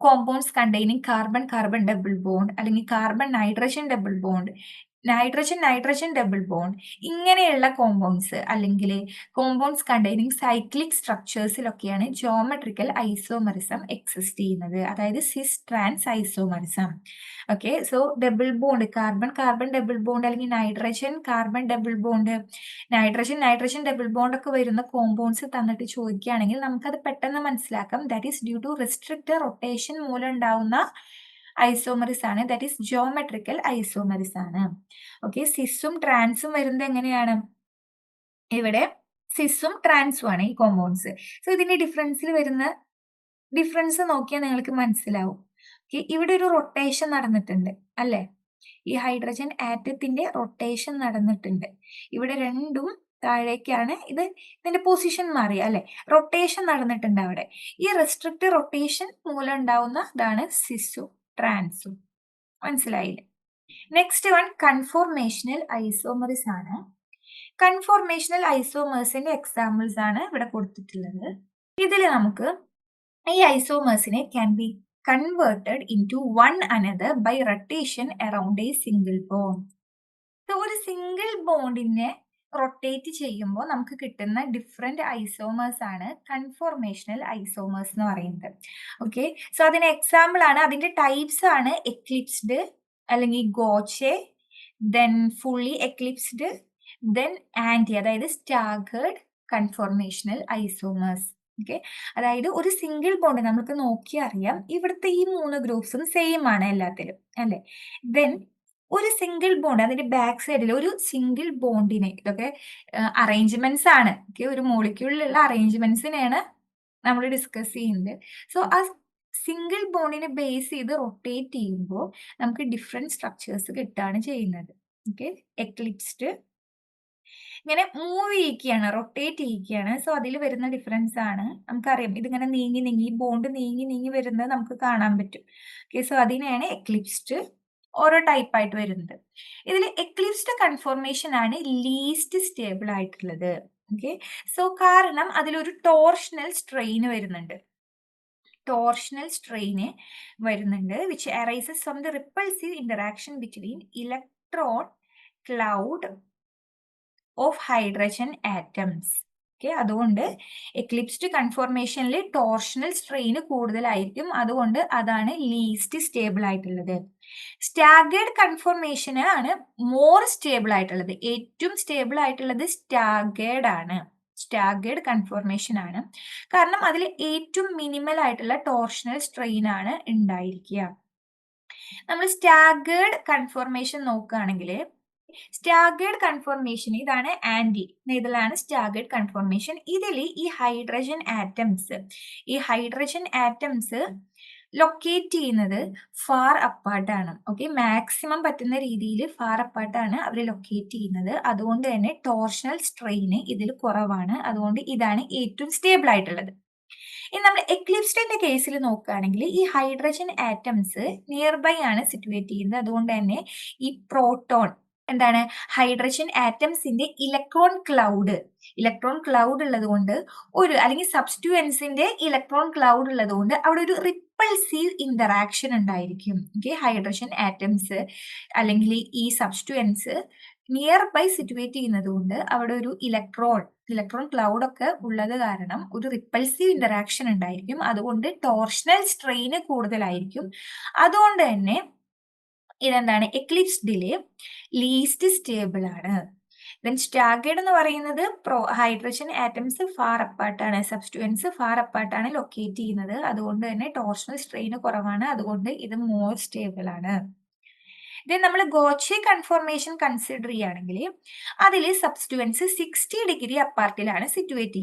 compounds containing carbon carbon double bond അല്ലെങ്കിൽ carbon nitrogen double bond, nitrogen nitrogen double bond, ഇങ്ങനെയുള്ള കോമ്പൗണ്ട്സ് അല്ലെങ്കിൽ കോമ്പൗണ്ട്സ് കണ്ടെയ്നിങ് സൈക്ലിക് സ്ട്രക്ചേഴ്സിലൊക്കെയാണ് ജോമെട്രിക്കൽ ഐസോമറിസം എക്സിസ്റ്റ് ചെയ്യുന്നത്, അതായത് cis trans isomerism. Okay, so double bond, carbon carbon double bond അല്ലെങ്കിൽ nitrogen carbon double bond, nitrogen nitrogen double bond ഒക്കെ വരുന്ന കോമ്പൗണ്ട്സ് തന്നിട്ട് ചോദിക്കുകയാണെങ്കിൽ നമുക്കത് പെട്ടെന്ന് മനസ്സിലാക്കാം. That is due to restricted rotation മൂലം ഉണ്ടാവുന്ന ഐസോമറിസ് ആണ്, ദാറ്റ് ഈസ് ജോമെട്രിക്കൽ ഐസോമറിസ് ആണ്. ഓക്കെ, സിസും ട്രാൻസും വരുന്നത് എങ്ങനെയാണ്? ഇവിടെ സിസും ട്രാൻസും ആണ് ഈ കോമ്പൗണ്ട്സ്. സോ ഇതിന്റെ ഡിഫറൻസ് നോക്കിയാൽ നിങ്ങൾക്ക് മനസ്സിലാവും. ഓക്കെ, ഇവിടെ ഒരു റൊട്ടേഷൻ നടന്നിട്ടുണ്ട് അല്ലെ? ഈ ഹൈഡ്രജൻ ആറ്റത്തിന്റെ റൊട്ടേഷൻ നടന്നിട്ടുണ്ട്. ഇവിടെ രണ്ടും താഴേക്കാണ്, ഇതിന്റെ പൊസിഷൻ മാറി അല്ലെ? റൊട്ടേഷൻ നടന്നിട്ടുണ്ട് അവിടെ. ഈ റെസ്ട്രിക്റ്റഡ് റൊട്ടേഷൻ മൂലം ഉണ്ടാവുന്ന ഇതാണ് സിസും ട്രാൻസും. മനസ്സിലായില്ലേ? നെക്സ്റ്റ് വൺ കൺഫോർമേഷണൽ ഐസോമറിസ് ആണ്. കൺഫോർമേഷണൽ ഐസോമേഴ്സിന്റെ എക്സാമ്പിൾസ് ആണ് ഇവിടെ കൊടുത്തിട്ടുള്ളത്. ഇതിൽ നമുക്ക് ഈ ഐസോമേഴ്സിനെ can be converted into one another by rotation around a single bond. ഒരു സിംഗിൾ ബോണ്ടിനെ റൊട്ടേറ്റ് ചെയ്യുമ്പോൾ നമുക്ക് കിട്ടുന്ന ഡിഫറെന്റ് ഐസോമേഴ്സ് ആണ് കൺഫോർമേഷണൽ ഐസോമേഴ്സ് എന്ന് പറയുന്നത്. ഓക്കെ, സോ അതിന് എക്സാമ്പിൾ ആണ്, അതിന്റെ ടൈപ്സ് ആണ് എക്ലിപ്സ്ഡ് അല്ലെങ്കിൽ gauche, then fully eclipsed, then anti, അതായത് സ്റ്റാഗേർഡ് കൺഫോർമേഷണൽ ഐസോമേഴ്സ്. ഓക്കെ, അതായത് ഒരു സിംഗിൾ ബോണ്ട് നമുക്ക് നോക്കി അറിയാം ഇവിടുത്തെ ഈ 3 ഗ്രൂപ്പ്സും സെയിം ആണ് എല്ലാത്തിലും അല്ലെ? ദെൻ ഒരു സിംഗിൾ ബോണ്ട് അതിന്റെ ബാക്ക് സൈഡിൽ ഒരു സിംഗിൾ ബോണ്ടിനെ, ഇതൊക്കെ അറേഞ്ച്മെന്റ്സ് ആണ്. ഓക്കെ, ഒരു മോളിക്യൂളിലുള്ള അറേഞ്ച്മെന്റ്സിനെയാണ് നമ്മൾ ഡിസ്കസ് ചെയ്യുന്നത്. സോ ആ സിംഗിൾ ബോണ്ടിനെ ബേസ് ചെയ്ത് റൊട്ടേറ്റ് ചെയ്യുമ്പോൾ നമുക്ക് ഡിഫറെന്റ് സ്ട്രക്ചേഴ്സ് കിട്ടുകയാണ് ചെയ്യുന്നത്. ഓക്കെ, എക്ലിപ്സ്ഡ് ഇങ്ങനെ മൂവ് ചെയ്യിക്കുകയാണ്, റൊട്ടേറ്റ് ചെയ്യിക്കുകയാണ്. സോ അതിൽ വരുന്ന ഡിഫറൻസ് ആണ് നമുക്കറിയാം. ഇതിങ്ങനെ നീങ്ങി നീങ്ങി ബോണ്ട് നീങ്ങി നീങ്ങി വരുന്നത് നമുക്ക് കാണാൻ പറ്റും. ഓക്കെ, സോ അതിനെയാണ് എക്ലിപ്സ്ഡ് ഓരോ ടൈപ്പ് ആയിട്ട് വരുന്നത്. ഇതിൽ എക്ലിപ്സ്ഡ് കൺഫോർമേഷൻ ആണ് ലീസ്റ്റ് സ്റ്റേബിൾ ആയിട്ടുള്ളത്. ഓക്കെ, സോ കാരണം അതിലൊരു ടോർഷണൽ സ്ട്രെയിൻ വരുന്നുണ്ട്, which arises from the repulsive interaction between electron cloud of hydrogen atoms. Okay, അതുകൊണ്ട് എക്ലിപ്സ്ഡ് കൺഫോർമേഷനിൽ ടോർഷണൽ സ്ട്രെയിൻ കൂടുതലായിരിക്കും, അതുകൊണ്ട് അതാണ് ലീസ്റ്റ് സ്റ്റേബിൾ ആയിട്ടുള്ളത്. സ്റ്റാഗേർഡ് കൺഫോർമേഷൻ ആണ് മോർ സ്റ്റേബിൾ ആയിട്ടുള്ളത്. ഏറ്റവും സ്റ്റേബിൾ ആയിട്ടുള്ളത് സ്റ്റാഗേർഡ് ആണ്, സ്റ്റാഗേർഡ് കൺഫോർമേഷൻ ആണ്. കാരണം അതിൽ ഏറ്റവും മിനിമൽ ആയിട്ടുള്ള ടോർഷണൽ സ്ട്രെയിൻ ആണ് ഉണ്ടായിരിക്കുക. നമ്മൾ സ്റ്റാഗേർഡ് കൺഫോർമേഷൻ നോക്കുകയാണെങ്കിൽ സ്റ്റാഗേർഡ് കൺഫർമേഷൻ ഇതാണ് ആന്റി, ഇതിലാണ് സ്റ്റാഗേർഡ് കൺഫർമേഷൻ. ഇതിൽ ഈ ഹൈഡ്രജൻ ആറ്റംസ് ലൊക്കേറ്റ് ചെയ്യുന്നത് ഫാർ അപ്പാർട്ടാണ്. ഓക്കെ, മാക്സിമം പറ്റുന്ന രീതിയിൽ ഫാർ അപ്പാർട്ടാണ് അവർ ലൊക്കേറ്റ് ചെയ്യുന്നത്. അതുകൊണ്ട് തന്നെ ടോർഷണൽ സ്ട്രെയിന് ഇതിൽ കുറവാണ്. അതുകൊണ്ട് ഇതാണ് ഏറ്റവും സ്റ്റേബിൾ ആയിട്ടുള്ളത്. ഇനി നമ്മൾ എക്ലിപ്സ്ഡിന്റെ കേസിൽ നോക്കുകയാണെങ്കിൽ ഈ ഹൈഡ്രജൻ ആറ്റംസ് നിയർ ബൈ ആണ് സിറ്റുവേറ്റ് ചെയ്യുന്നത്. അതുകൊണ്ട് തന്നെ ഈ പ്രോട്ടോൺ എന്താണ്, ഹൈഡ്രജൻ ആറ്റംസിന്റെ ഇലക്ട്രോൺ ക്ലൗഡ് ഉള്ളത് കൊണ്ട് അല്ലെങ്കിൽ സബ്സ്റ്റുവൻസിന്റെ ഇലക്ട്രോൺ ക്ലൗഡ് ഉള്ളത് കൊണ്ട് അവിടെ ഒരു റിപ്പൾസീവ് ഇന്ററാക്ഷൻ ഉണ്ടായിരിക്കും. ഓക്കെ, ഹൈഡ്രജൻ ആറ്റംസ് അല്ലെങ്കിൽ ഈ സബ്സ്റ്റുവൻസ് നിയർ ബൈ സിറ്റുവേറ്റ് ചെയ്യുന്നത് കൊണ്ട് അവിടെ ഒരു ഇലക്ട്രോൺ ക്ലൗഡ് ഒക്കെ ഉള്ളത് കാരണം ഒരു റിപ്പൾസീവ് ഇന്ററാക്ഷൻ ഉണ്ടായിരിക്കും. അതുകൊണ്ട് ടോർഷണൽ സ്ട്രെയിന് കൂടുതലായിരിക്കും. അതുകൊണ്ട് തന്നെ ഇതെന്താണ്, എക്ലിപ്സ്ഡില് ലീസ്റ്റ് സ്റ്റേബിൾ ആണ്. ദെൻ സ്റ്റാഗേർഡ് എന്ന് പറയുന്നത് ഹൈഡ്രജൻ ആറ്റംസ് ഫാർ അപ്പാർട്ടാണ്, സബ്സ്റ്റുവൻസ് ഫാർ അപ്പാർട്ടാണ് ലൊക്കേറ്റ് ചെയ്യുന്നത്. അതുകൊണ്ട് തന്നെ ടോർഷണൽ സ്ട്രെയിന് കുറവാണ്. അതുകൊണ്ട് ഇത് മോർ സ്റ്റേബിൾ ആണ്. ദെൻ നമ്മൾ ഗോച്ചെ കൺഫർമേഷൻ കൺസിഡർ ചെയ്യുകയാണെങ്കിൽ അതിൽ സബ്സ്റ്റുവൻസ് 60 ഡിഗ്രി അപ്പാർട്ടിലാണ് സിറ്റുവേറ്റ്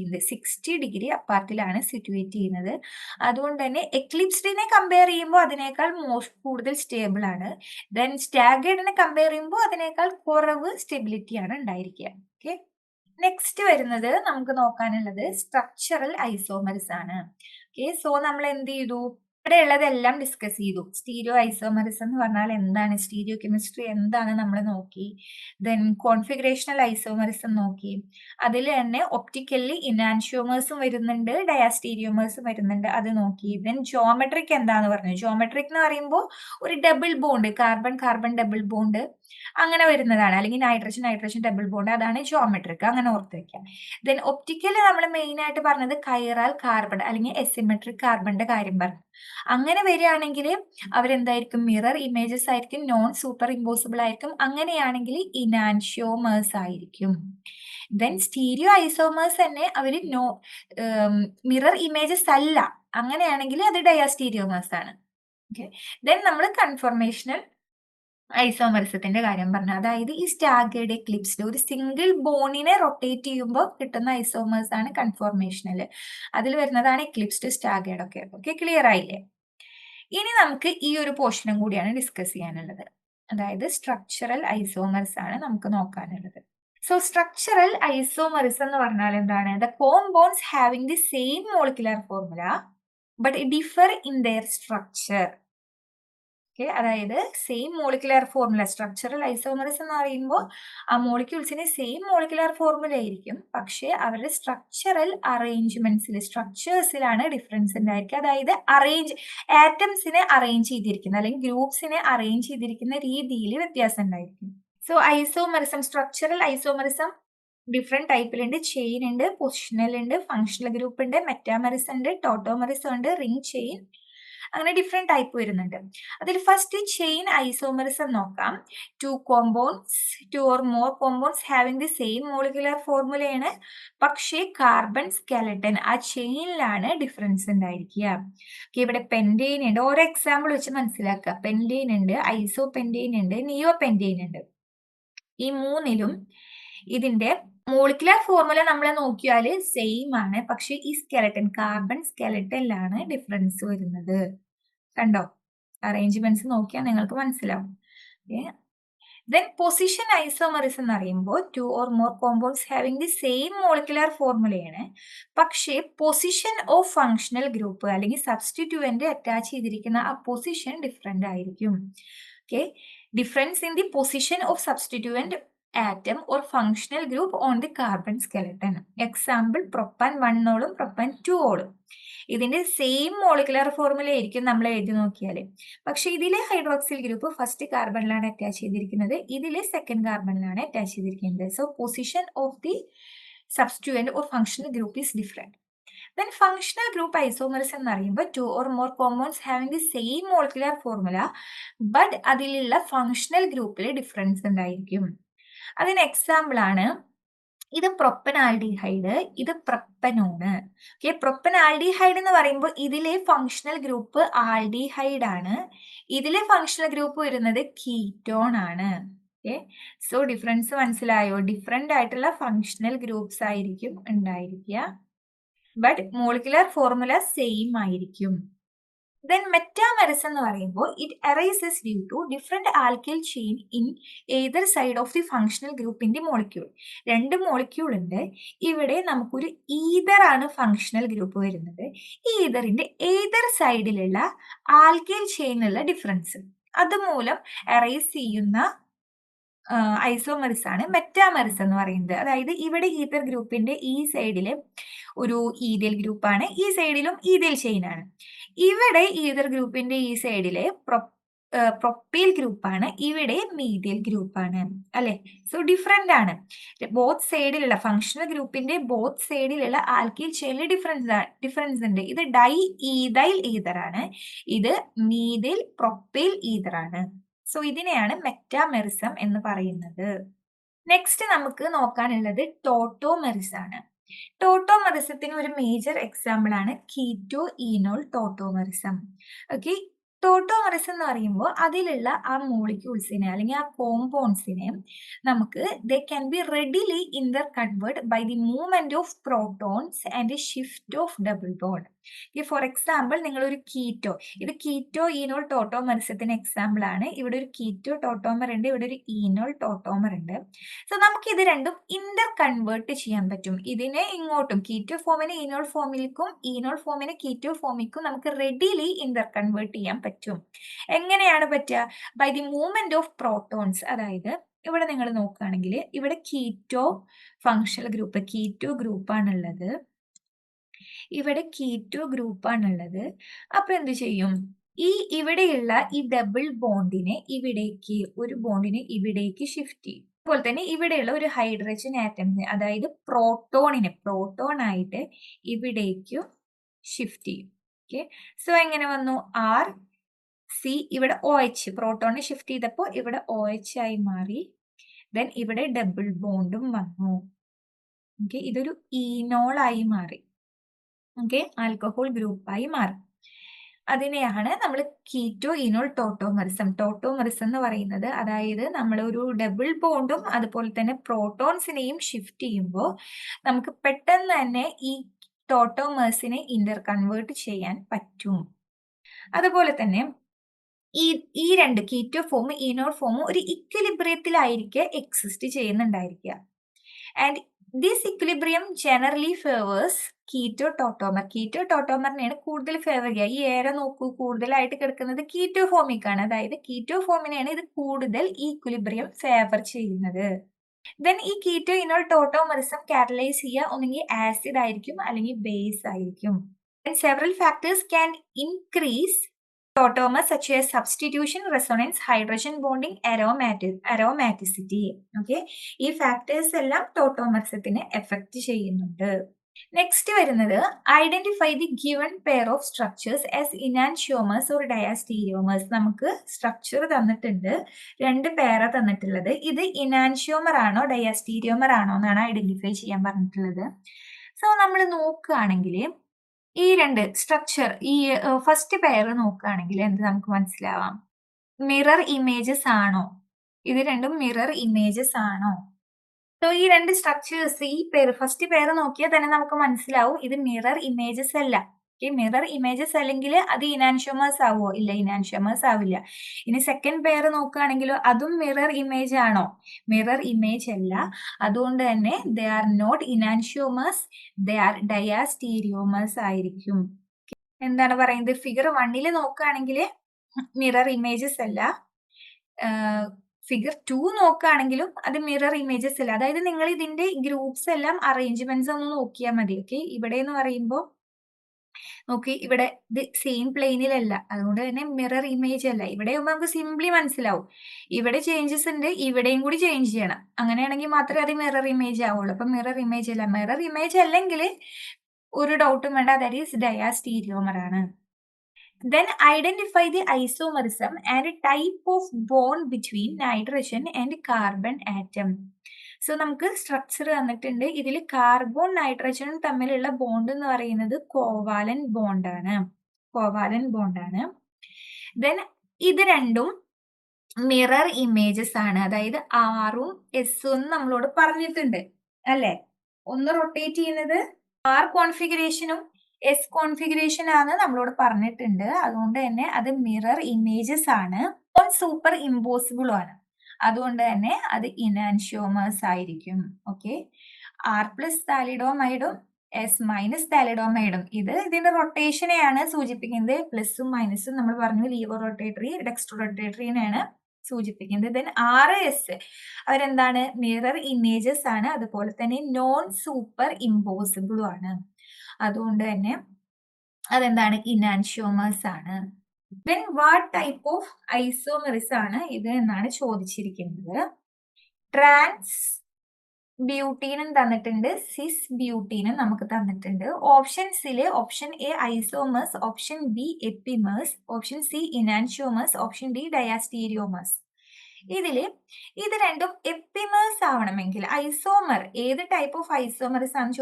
ചെയ്യുന്നത്. അതുകൊണ്ട് തന്നെ എക്ലിപ്സ്ഡിനെ കമ്പയർ ചെയ്യുമ്പോൾ അതിനേക്കാൾ കൂടുതൽ സ്റ്റേബിൾ ആണ്. ദെൻ സ്റ്റാഗേർഡിനെ കമ്പയർ ചെയ്യുമ്പോൾ അതിനേക്കാൾ കുറവ് സ്റ്റെബിലിറ്റി ആണ് ഉണ്ടായിരിക്കുക. ഓക്കെ, നെക്സ്റ്റ് വരുന്നത് നമുക്ക് നോക്കാനുള്ളത് സ്ട്രക്ചറൽ ഐസോമർസ് ആണ്. ഓക്കെ, സോ നമ്മൾ എന്ത് ചെയ്തു, ഇവിടെ ഉള്ളതെല്ലാം ഡിസ്കസ് ചെയ്തു. സ്റ്റീരിയോ ഐസോമറിസം എന്ന് പറഞ്ഞാൽ എന്താണ്, സ്റ്റീരിയോ കെമിസ്ട്രി എന്താണ് നമ്മൾ നോക്കി. ദെൻ കോൺഫിഗറേഷണൽ ഐസോമറിസം നോക്കി. അതിൽ തന്നെ ഒപ്റ്റിക്കലി ഇനാൻഷ്യോമേഴ്സും വരുന്നുണ്ട്, ഡയാസ്റ്റീരിയോമേഴ്സും വരുന്നുണ്ട്, അത് നോക്കി. ദെൻ ജോമെട്രിക് എന്താന്ന് പറഞ്ഞു. ജോമെട്രിക് എന്ന് പറയുമ്പോൾ ഒരു double bond, carbon double bond അങ്ങനെ വരുന്നതാണ്, അല്ലെങ്കിൽ നൈട്രജൻ ഡബിൾ ബോണ്ട്, അതാണ് ജോമെട്രിക്, അങ്ങനെ ഓർത്ത് വെക്കാം. ദെൻ ഒപ്റ്റിക്കൽ നമ്മൾ മെയിൻ ആയിട്ട് പറഞ്ഞത് കൈറൽ കാർബൺ അല്ലെങ്കിൽ എസിമെട്രിക് കാർബണിന്റെ കാര്യം പറഞ്ഞു. അങ്ങനെ വരികയാണെങ്കിൽ അവരെന്തായിരിക്കും, മിറർ ഇമേജസ് ആയിരിക്കും, നോൺ സൂപ്പർ ഇമ്പോസിബിൾ ആയിരിക്കും. അങ്ങനെയാണെങ്കിൽ ഇനാൻഷ്യോമേഴ്സ് ആയിരിക്കും. ദെൻ സ്റ്റീരിയോ ഐസോമേഴ്സ് തന്നെ അവർ മിറർ ഇമേജസ് അല്ല, അങ്ങനെയാണെങ്കിൽ അത് ഡയാസ്റ്റീരിയോമേഴ്സ് ആണ്. ഓക്കെ, ദെൻ നമ്മൾ കൺഫർമേഷണൽ ഐസോമറിസത്തിന്റെ കാര്യം പറഞ്ഞു. അതായത് ഈ സ്റ്റാഗേർഡ് എക്ലിപ്സ്ഡ് ഒരു സിംഗിൾ ബോണിനെ റൊട്ടേറ്റ് ചെയ്യുമ്പോൾ കിട്ടുന്ന ഐസോമേഴ്സ് ആണ് കൺഫോർമേഷണൽ. അതിൽ വരുന്നതാണ് എക്ലിപ്സ്ഡ്, സ്റ്റാഗേർഡ് ഒക്കെ. ഓക്കെ, ക്ലിയർ ആയില്ലേ? ഇനി നമുക്ക് ഈ ഒരു പോർഷനും കൂടിയാണ് ഡിസ്കസ് ചെയ്യാനുള്ളത്. അതായത് സ്ട്രക്ചറൽ ഐസോമർസ് ആണ് നമുക്ക് നോക്കാനുള്ളത്. സോ സ്ട്രക്ചറൽ ഐസോമറിസം എന്ന് പറഞ്ഞാൽ എന്താണ്? The compounds having the same molecular formula but differ in their structure. Okay, അതായത് same molecular formula. Structural isomerism എന്ന് പറയുമ്പോൾ ആ മോളിക്യൂൾസിന് സെയിം മോളിക്കുലർ ഫോർമുല ആയിരിക്കും, പക്ഷേ അവരുടെ സ്ട്രക്ചറൽ സ്ട്രക്ചേഴ്സിലാണ് ഡിഫറൻസ് ഉണ്ടായിരിക്കുക. അതായത് ആറ്റംസിനെ അറേഞ്ച് ചെയ്തിരിക്കുന്ന അല്ലെങ്കിൽ ഗ്രൂപ്പ്സിനെ അറേഞ്ച് ചെയ്തിരിക്കുന്ന രീതിയിൽ വ്യത്യാസം ഉണ്ടായിരിക്കും. സോ സ്ട്രക്ചറൽ ഐസോമറിസം ഡിഫറെന്റ് ടൈപ്പിലുണ്ട്. ചെയിൻ ഉണ്ട്, പൊസിഷണൽ ഉണ്ട്, ഫങ്ഷണൽ ഗ്രൂപ്പ് ഉണ്ട്, മെറ്റാമറിസം ഉണ്ട്, ടോട്ടോമറിസം ഉണ്ട്, റിംഗ് ചെയിൻ, അങ്ങനെ ഡിഫറെന്റ് ടൈപ്പ് വരുന്നുണ്ട്. അതിൽ ഫസ്റ്റ് ചെയിൻ ഐസോമറിസം നോക്കാം. Two or more compounds having the same molecular ഫോർമുലയാണ്, പക്ഷേ കാർബൺ സ്കെലട്ടൻ ആ ചെയിനിലാണ് ഡിഫറൻസ് ഉണ്ടായിരിക്കുക. ഇവിടെ പെൻറ്റെയിൻ ഉണ്ട്, ഓരോ എക്സാമ്പിൾ വെച്ച് മനസ്സിലാക്കുക. പെൻറ്റെയിൻ ഉണ്ട്, ഐസോപെൻറ്റെയിൻ ഉണ്ട്, നിയോപെൻറ്റെയിൻ ഉണ്ട്. ഈ മൂന്നിലും ഇതിന്റെ മോളിക്കുലർ ഫോർമുല നമ്മൾ നോക്കിയാൽ സെയിം ആണ്, പക്ഷെ ഈ കാർബൺ സ്കെലട്ടനിലാണ് ഡിഫറൻസ് വരുന്നത്. കണ്ടോ? അറേഞ്ച്മെന്റ്സ് നോക്കിയാൽ നിങ്ങൾക്ക് മനസ്സിലാവും. ദെൻ പൊസിഷൻ ഐസോമറിസം എന്ന് പറയുമ്പോൾ two or more compounds having the same molecular ഫോർമുലയാണ്, പക്ഷേ പൊസിഷൻ ഓഫ് ഫങ്ഷണൽ ഗ്രൂപ്പ് അല്ലെങ്കിൽ സബ്സ്റ്റിറ്റ്യൂവന്റ് അറ്റാച്ച് ചെയ്തിരിക്കുന്ന ആ പൊസിഷൻ ഡിഫറെന്റ് ആയിരിക്കും. Okay, difference in the position of substituent atom or functional group on the carbon skeleton. Example propane 1 propane 2 ഇതിന്റെ സെയിം മോളിക്കുലർ ഫോർമുല ആയിരിക്കും നമ്മൾ എഴുതി നോക്കിയാൽ, പക്ഷെ ഇതിലെ ഹൈഡ്രോക്സിൽ ഗ്രൂപ്പ് ഫസ്റ്റ് കാർബണിലാണ് അറ്റാച്ച് ചെയ്തിരിക്കുന്നത്, ഇതിലെ സെക്കൻഡ് കാർബണിലാണ് അറ്റാച്ച് ചെയ്തിരിക്കുന്നത്. So position of the substituent or functional group is different. Then functional group isomers എന്ന് പറയുമ്പോൾ two or more compounds having the same molecular formula but അതിലുള്ള ഫങ്ഷണൽ ഗ്രൂപ്പിൽ ഡിഫറൻസ് ഉണ്ടായിരിക്കും. അതിന് എക്സാമ്പിൾ ആണ് ഇത് പ്രൊപ്പനാൽഡിഹൈഡ്, ഇത് പ്രൊപ്പനോണ്. ഓക്കെ, പ്രൊപ്പനാൽഡിഹൈഡ് എന്ന് പറയുമ്പോൾ ഇതിലെ ഫങ്ഷണൽ ഗ്രൂപ്പ് ആൽഡിഹൈഡ് ആണ്, ഇതിലെ ഫങ്ഷണൽ ഗ്രൂപ്പ് വരുന്നത് കീറ്റോൺ ആണ്. ഓക്കെ, സോ ഡിഫറൻസ് മനസ്സിലായോ? ഡിഫറെന്റ് ആയിട്ടുള്ള ഫങ്ഷണൽ ഗ്രൂപ്പ്സ് ആയിരിക്കും ഉണ്ടായിരിക്കുക, ബട്ട് മോളിക്കുലർ ഫോർമുല സെയിം ആയിരിക്കും. ദെൻ മെറ്റാമെറിസം എന്ന് പറയുമ്പോൾ it arises due to different alkyl chain in ether side of the functional group in the molecule. രണ്ട് മോളിക്യൂൾ ഉണ്ട്, ഇവിടെ നമുക്കൊരു ഈതർ ആണ് ഫങ്ഷണൽ ഗ്രൂപ്പ് വരുന്നത്. ഈ ഈതറിന്റെ ഏതർ സൈഡിലുള്ള ആൽക്കിൽ ചെയിനുള്ള ഡിഫറൻസ് അതുമൂലം അറൈസ് ചെയ്യുന്ന ഐസോമെറിസ് ആണ് മെറ്റാമെറിസ് എന്ന് പറയുന്നത്. അതായത് ഇവിടെ ഈതർ ഗ്രൂപ്പിന്റെ ഈ സൈഡില് ഒരു ഈഥിയൽ ഗ്രൂപ്പാണ്, ഈ സൈഡിലും ഈഥിയൽ ചെയിൻ ആണ്. ഇവിടെ ഈതർ ഗ്രൂപ്പിന്റെ ഈ സൈഡിലെ പ്രൊപ്പൈൽ ഗ്രൂപ്പാണ്, ഇവിടെ മീഥിയൽ ഗ്രൂപ്പാണ് അല്ലെ. സോ ഡിഫറെന്റ് ആണ്. ബോത്ത് സൈഡിലുള്ള ഫങ്ഷണൽ ഗ്രൂപ്പിന്റെ ബോത്ത് സൈഡിലുള്ള ആൽക്കിൽ ചെയിനിൽ ഡിഫറൻസ് ഉണ്ട്. ഇത് ഡൈ ഈഥൈൽ ഈതർ ആണ്, ഇത് മീഥിയൽ പ്രൊപ്പൈൽ ഈതർ ആണ്. സോ ഇതിനെയാണ് മെറ്റാമെറിസം എന്ന് പറയുന്നത്. നെക്സ്റ്റ് നമുക്ക് നോക്കാനുള്ളത് ടോട്ടോമെറിസ് ആണ്. ടോട്ടോമെറിസത്തിന് ഒരു മേജർ എക്സാമ്പിൾ ആണ് keto enol tautomerism. Okay, tautomerism എന്ന് പറയുമ്പോൾ അതിലുള്ള ആ മോളിക്യൂൾസിനെ അല്ലെങ്കിൽ ആ കോമ്പൗണ്ട്സിനെ നമുക്ക് they can be readily interconvert by the movement of protons and shift of double bond. Four example നിങ്ങൾ ഒരു കീറ്റോ, ഇത് കീറ്റോ ഈനോൾ ടോട്ടോമെറിസത്തിന് എക്സാമ്പിൾ ആണ്. ഇവിടെ ഒരു കീറ്റോ ടോട്ടോമർ ഉണ്ട്, ഇവിടെ ഒരു ഈനോൾ ടോട്ടോമർ ഉണ്ട്. സോ നമുക്ക് ഇത് രണ്ടും ഇന്റർ കൺവേർട്ട് ചെയ്യാൻ പറ്റും. ഇതിനെ ഇങ്ങോട്ടും കീറ്റോ ഫോമിനെ ഈനോൾ ഫോമിലേക്കും ഈനോൾ ഫോമിനെ കീറ്റോ ഫോമിലേക്കും നമുക്ക് റെഡിലി ഇന്റർ കൺവേർട്ട് ചെയ്യാൻ പറ്റും. എങ്ങനെയാണ് പറ്റുക? By the movement of protons. അതായത് ഇവിടെ നിങ്ങൾ നോക്കുകയാണെങ്കിൽ ഇവിടെ കീറ്റോ ഫങ്ഷണൽ ഗ്രൂപ്പ് കീറ്റോ ഗ്രൂപ്പാണുള്ളത്, ഇവിടെ കീറ്റോ ഗ്രൂപ്പാണുള്ളത്. അപ്പൊ എന്ത് ചെയ്യും? ഇവിടെയുള്ള ഈ ഡബിൾ ബോണ്ടിനെ ഇവിടേക്ക്, ഒരു ബോണ്ടിനെ ഇവിടേക്ക് ഷിഫ്റ്റ് ചെയ്യും. അതുപോലെ തന്നെ ഇവിടെയുള്ള ഒരു ഹൈഡ്രജൻ ആറ്റമിനെ, അതായത് പ്രോട്ടോൺ ആയിട്ട് ഇവിടേക്ക് ഷിഫ്റ്റ് ചെയ്യും. ഓക്കെ, സോ എങ്ങനെ വന്നു? ആർ സി, ഇവിടെ OH, പ്രോട്ടോണിനെ ഷിഫ്റ്റ് ചെയ്തപ്പോൾ ഇവിടെ OH ആയി മാറി. ദെൻ ഇവിടെ ഡബിൾ ബോണ്ടും വന്നു. ഓക്കെ, ഇതൊരു ഈനോൾ ആയി മാറി. ഓക്കെ, ആൽക്കഹോൾ ഗ്രൂപ്പായി മാറും. അതിനെയാണ് നമ്മൾ കീറ്റോ ഈനോൾ ടോട്ടോമെറിസം. ടോട്ടോമെറിസം എന്ന് പറയുന്നത് അതായത് നമ്മൾ ഒരു ഡബിൾ ബോണ്ടും അതുപോലെ തന്നെ പ്രോട്ടോൺസിനെയും ഷിഫ്റ്റ് ചെയ്യുമ്പോൾ നമുക്ക് പെട്ടെന്ന് തന്നെ ഈ ടോട്ടോമേഴ്സിനെ ഇന്റർ കൺവേർട്ട് ചെയ്യാൻ പറ്റും. അതുപോലെ തന്നെ ഈ രണ്ട് കീറ്റോ ഫോമും ഈനോൾ ഫോമും ഒരു ഇക്വിലിബ്രിയത്തിലായിരിക്കും എക്സിസ്റ്റ് ചെയ്യുന്നുണ്ടായിരിക്കുക. And this equilibrium generally favours keto tautomer. Keto ടോട്ടോമറിനെയാണ് കൂടുതൽ ഫേവർ ചെയ്യുക. ഈ ഏര നോക്കൂ, കൂടുതലായിട്ട് കിടക്കുന്നത് കീറ്റോ ഫോമിക്കാണ്. അതായത് കീറ്റോ ഫോമിനെയാണ് ഇത് കൂടുതൽ ഈ ഇക്വിലിബ്രിയം ഫേവർ ചെയ്യുന്നത്. ദെൻ ഈ കീറ്റോ ഇനോൾ ടോട്ടോമറിസം കാറ്റലൈസ് ചെയ്യുക ഒന്നെങ്കിൽ ആസിഡ് ആയിരിക്കും അല്ലെങ്കിൽ ബേസ് ആയിരിക്കും. Several factors can increase tautomers such as substitution, resonance, hydrogen bonding, aromaticity. Okay, ഈ ഫാക്ടേഴ്സ് എല്ലാം ടോട്ടോമർസത്തിനെ എഫക്ട് ചെയ്യുന്നുണ്ട്. നെക്സ്റ്റ് വരുന്നത് identify the given pair of structures as enantiomers or diastereomers. നമുക്ക് സ്ട്രക്ചർ തന്നിട്ടുണ്ട്, രണ്ട് പെയറാ തന്നിട്ടുള്ളത്. ഇത് ഇനാൻഷ്യോമർ ആണോ ഡയാസ്റ്റീരിയോമർ ആണോ എന്നാണ് ഐഡന്റിഫൈ ചെയ്യാൻ പറഞ്ഞിട്ടുള്ളത്. സോ നമ്മൾ നോക്കുകയാണെങ്കിൽ ഈ രണ്ട് സ്ട്രക്ചർ, ഈ ഫസ്റ്റ് പെയർ നോക്കുകയാണെങ്കിൽ എന്ത് നമുക്ക് മനസ്സിലാവാം? മിറർ ഇമേജസ് ആണോ? ഇത് രണ്ടും മിറർ ഇമേജസ് ആണോ? സോ ഈ രണ്ട് സ്ട്രക്ചേഴ്സ്, ഈ പെയർ ഫസ്റ്റ് പെയർ നോക്കിയാൽ തന്നെ നമുക്ക് മനസ്സിലാവും ഇത് മിറർ ഇമേജസ് അല്ല. മിറർ ഇമേജസ് അല്ലെങ്കിൽ അത് ഇനാൻഷ്യോമേഴ്സ് ആവോ? ഇല്ല, ഇനാൻഷ്യോമേഴ്സ് ആവില്ല. ഇനി സെക്കൻഡ് പെയർ നോക്കുകയാണെങ്കിലോ അതും മിറർ ഇമേജ് ആണോ? മിറർ ഇമേജ് അല്ല. അതുകൊണ്ട് തന്നെ they are not enantiomers, they are diastereomers ആയിരിക്കും. എന്താണ് പറയുന്നത്? ഫിഗർ 1 നോക്കുകയാണെങ്കിൽ മിറർ ഇമേജസ് അല്ല, ഫിഗർ 2 നോക്കുകയാണെങ്കിലും അത് മിറർ ഇമേജസ് അല്ല. അതായത് നിങ്ങൾ ഇതിന്റെ ഗ്രൂപ്പ്സ് എല്ലാം അറേഞ്ച്മെന്റ്സ് ഒന്ന് നോക്കിയാൽ മതി. ഓക്കെ, ഇവിടെ എന്ന് പറയുമ്പോൾ നോക്കി, ഇവിടെ ഇത് സെയിം പ്ലെയിനിലല്ല, അതുകൊണ്ട് തന്നെ മിറർ ഇമേജ് അല്ല. ഇവിടെ നമുക്ക് സിംപ്ലി മനസ്സിലാവും ഇവിടെ ചേഞ്ചസ് ഉണ്ട്, ഇവിടെയും കൂടി ചേഞ്ച് ചെയ്യണം. അങ്ങനെയാണെങ്കിൽ മാത്രമേ അത് മിറർ ഇമേജ് ആവുള്ളൂ. അപ്പൊ മിറർ ഇമേജ് അല്ല. മിറർ ഇമേജ് അല്ലെങ്കിൽ ഒരു ഡൗട്ടും വേണ്ട, ദാറ്റ് ഈസ് ഡയാസ്റ്റീരിയോമർ ആണ്. Then identify the isomerism and type of bond between nitrogen and carbon atom. So നമുക്ക് സ്ട്രക്ചർ തന്നിട്ടുണ്ട്. ഇതിൽ കാർബൺ നൈട്രജനും തമ്മിലുള്ള ബോണ്ട് എന്ന് പറയുന്നത് കോവാലൻ ബോണ്ടാണ്. ദെൻ ഇത് രണ്ടും മിറർ ഇമേജസ് ആണ്. അതായത് ആറും എസും നമ്മളോട് പറഞ്ഞിട്ടുണ്ട് അല്ലെ. ഒന്ന് റൊട്ടേറ്റ് ചെയ്യുന്നത് ആർ കോൺഫിഗറേഷനും എസ് കോൺഫിഗറേഷൻ ആണ് നമ്മളോട് പറഞ്ഞിട്ടുണ്ട്. അതുകൊണ്ട് തന്നെ അത് മിറർ ഇമേജസ് ആണ്. സൂപ്പർ ഇമ്പോസിബിളും ആണ്. അതുകൊണ്ട് തന്നെ അത് ഇനാൻഷ്യോമേഴ്സ് ആയിരിക്കും. ഓക്കെ, ആർ പ്ലസ് താലിഡോമൈഡും എസ് മൈനസ് താലിഡോമൈഡും ഇതിന്റെ റൊട്ടേഷനെയാണ് സൂചിപ്പിക്കുന്നത്. പ്ലസും മൈനസും നമ്മൾ പറഞ്ഞു ലീവോ റൊട്ടേറ്ററി ഡെക്സ്ട്രോ റൊട്ടേറ്ററിനെയാണ് സൂചിപ്പിക്കുന്നത്. ദെൻ ആറ് എസ് അവരെന്താണ്, മിറർ ഇമേജസ് ആണ്. അതുപോലെ തന്നെ നോൺ സൂപ്പർ ഇമ്പോസിബിളും ആണ്. അതുകൊണ്ട് തന്നെ അതെന്താണ്, ഇനാൻഷ്യോമേഴ്സ് ആണ്. ദെൻ വാട്ട് ടൈപ്പ് ഓഫ് ഐസോമെറിസ് ആണ് ഇത് എന്നാണ് ചോദിച്ചിരിക്കുന്നത്. ട്രാൻസ് ബ്യൂട്ടീനും തന്നിട്ടുണ്ട്, സിസ് ബ്യൂട്ടീനും നമുക്ക് തന്നിട്ടുണ്ട്. ഓപ്ഷൻസില് option A isomers, option B epimers, option C enantiomers, option D diastereomers. ഇത് രണ്ടും എപ്പിമേഴ്സ് ആവണമെങ്കിൽ ഐസോമർ ഏത് ടൈപ്പ് ഓഫ് ഐസോമർസ് ആണ്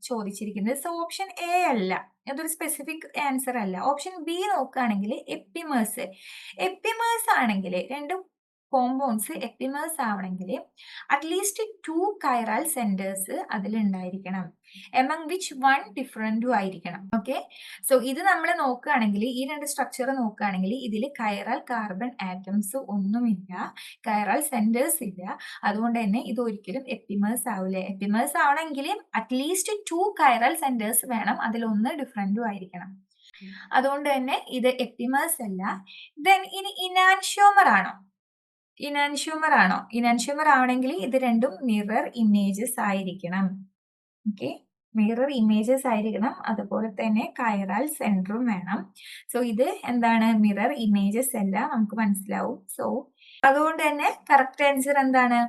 ചോദിച്ചിരിക്കുന്നത്. സോ ഓപ്ഷൻ എ അല്ല, അതൊരു സ്പെസിഫിക് ആൻസർ അല്ല. ഓപ്ഷൻ ബി നോക്കുകയാണെങ്കിൽ എപ്പിമേഴ്സ് ആണെങ്കിൽ രണ്ടും കോമ്പൗണ്ട്സ് എപ്പിമേഴ്സ് ആവണമെങ്കിൽ അറ്റ്ലീസ്റ്റ് 2 കൈറൽ സെന്റേഴ്സ് അതിലുണ്ടായിരിക്കണം. എമംഗ് വിച്ച് 1 ഡിഫറൻറ്റും ആയിരിക്കണം. ഓക്കെ, സോ ഇത് നമ്മൾ നോക്കുകയാണെങ്കിൽ ഈ രണ്ട് സ്ട്രക്ചർ നോക്കുകയാണെങ്കിൽ ഇതിൽ കൈറൽ കാർബൺ ആറ്റംസ് ഒന്നുമില്ല, കൈറൽ സെന്റേഴ്സ് ഇല്ല. അതുകൊണ്ട് തന്നെ ഇത് ഒരിക്കലും എപ്പിമേഴ്സ് ആവില്ല. എപ്പിമേഴ്സ് ആവണമെങ്കിൽ അറ്റ്ലീസ്റ്റ് 2 കൈറൽ സെന്റേഴ്സ് വേണം, അതിലൊന്ന് ഡിഫറൻറ്റും ആയിരിക്കണം. അതുകൊണ്ട് തന്നെ ഇത് എപ്പിമേഴ്സ് അല്ല. ദെൻ ഇനി ഇനാൻഷ്യോമർ ആണോ? ഇനാൻഷ്യോമർ ആവണമെങ്കിൽ ഇത് രണ്ടും മിറർ ഇമേജസ് ആയിരിക്കണം. ഓക്കെ, മിറർ ഇമേജസ് ആയിരിക്കണം. അതുപോലെ തന്നെ കൈറൽ സെന്ററും വേണം. സോ ഇത് എന്താണ്, മിറർ ഇമേജസ് അല്ല, നമുക്ക് മനസ്സിലാവും. സോ അതുകൊണ്ട് തന്നെ കറക്റ്റ് ആൻസർ എന്താണ്,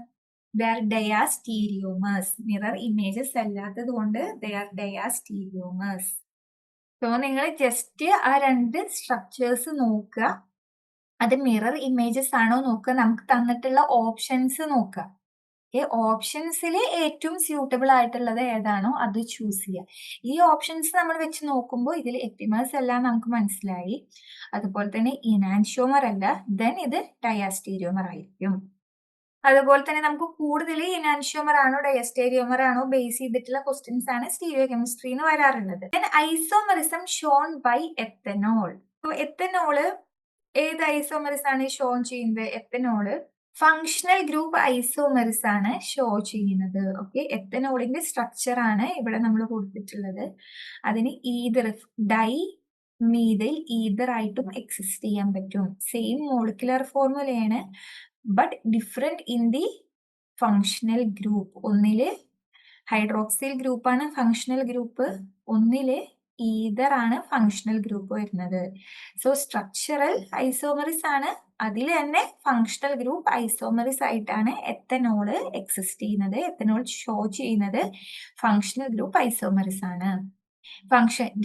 ദേ ആർ ഡയാസ്റ്റീരിയോമേഴ്സ്. മിറർ ഇമേജസ് അല്ലാത്തത് കൊണ്ട് ദേ ആർ ഡയാസ്റ്റീരിയോമേഴ്സ്. സോ നിങ്ങൾ ജസ്റ്റ് ആ രണ്ട് സ്ട്രക്ചേഴ്സ് നോക്കുക, അത് മിറർ ഇമേജസ് ആണോ നോക്കുക, നമുക്ക് തന്നിട്ടുള്ള ഓപ്ഷൻസ് നോക്കുക. ഓപ്ഷൻസിൽ ഏറ്റവും സ്യൂട്ടബിൾ ആയിട്ടുള്ളത് ഏതാണോ അത് ചൂസ് ചെയ്യുക. ഈ ഓപ്ഷൻസ് നമ്മൾ വെച്ച് നോക്കുമ്പോൾ ഇതിൽ എപ്പിമേഴ്സ് അല്ല നമുക്ക് മനസ്സിലായി. അതുപോലെ തന്നെ ഇനാൻഷ്യോമർ അല്ല, ദെൻ ഇത് ഡയാസ്റ്റീരിയോമർ ആയിരിക്കും. അതുപോലെ തന്നെ നമുക്ക് കൂടുതൽ ഇനാൻഷ്യോമർ ആണോ ഡയസ്റ്റീരിയോമർ ആണോ ബേസ് ചെയ്തിട്ടുള്ള ക്വസ്റ്റ്യൻസ് ആണ് സ്റ്റീരിയോ കെമിസ്ട്രിന്ന് വരാറുള്ളത്. Isomerism shown by ethanol. Ethanol ഏത് ഐസോമറിസ് ആണ് ഷോ ചെയ്യുന്നത്? എത്തനോള് ഫങ്ഷണൽ ഗ്രൂപ്പ് ഐസോമറിസ് ആണ് ഷോ ചെയ്യുന്നത്. ഓക്കെ, എത്തനോളിന്റെ സ്ട്രക്ചർ ആണ് ഇവിടെ നമ്മൾ കൊടുത്തിട്ടുള്ളത്. അതിന് ഈതർ ഡൈ മീതിൽ ഈതർ ആയിട്ടും എക്സിസ്റ്റ് ചെയ്യാൻ പറ്റും. സെയിം മോളിക്കുലർ ഫോർമുലയാണ്, but different in the functional group. ഒന്നില് ഹൈഡ്രോക്സിൽ ഗ്രൂപ്പാണ് ഫങ്ഷണൽ ഗ്രൂപ്പ്, ഒന്നില് ഈതർ ആണ് ഫങ്ഷണൽ ഗ്രൂപ്പ് വരുന്നത്. സോ സ്ട്രക്ചറൽ ഐസോമറിസ് ആണ്, അതിൽ തന്നെ ഫങ്ഷണൽ ഗ്രൂപ്പ് ഐസോമറിസ് ആയിട്ടാണ് എത്തനോള് എക്സിസ്റ്റ് ചെയ്യുന്നത്. എത്തനോൾ ഷോ ചെയ്യുന്നത് ഫങ്ഷണൽ ഗ്രൂപ്പ് ഐസോമറിസ് ആണ്.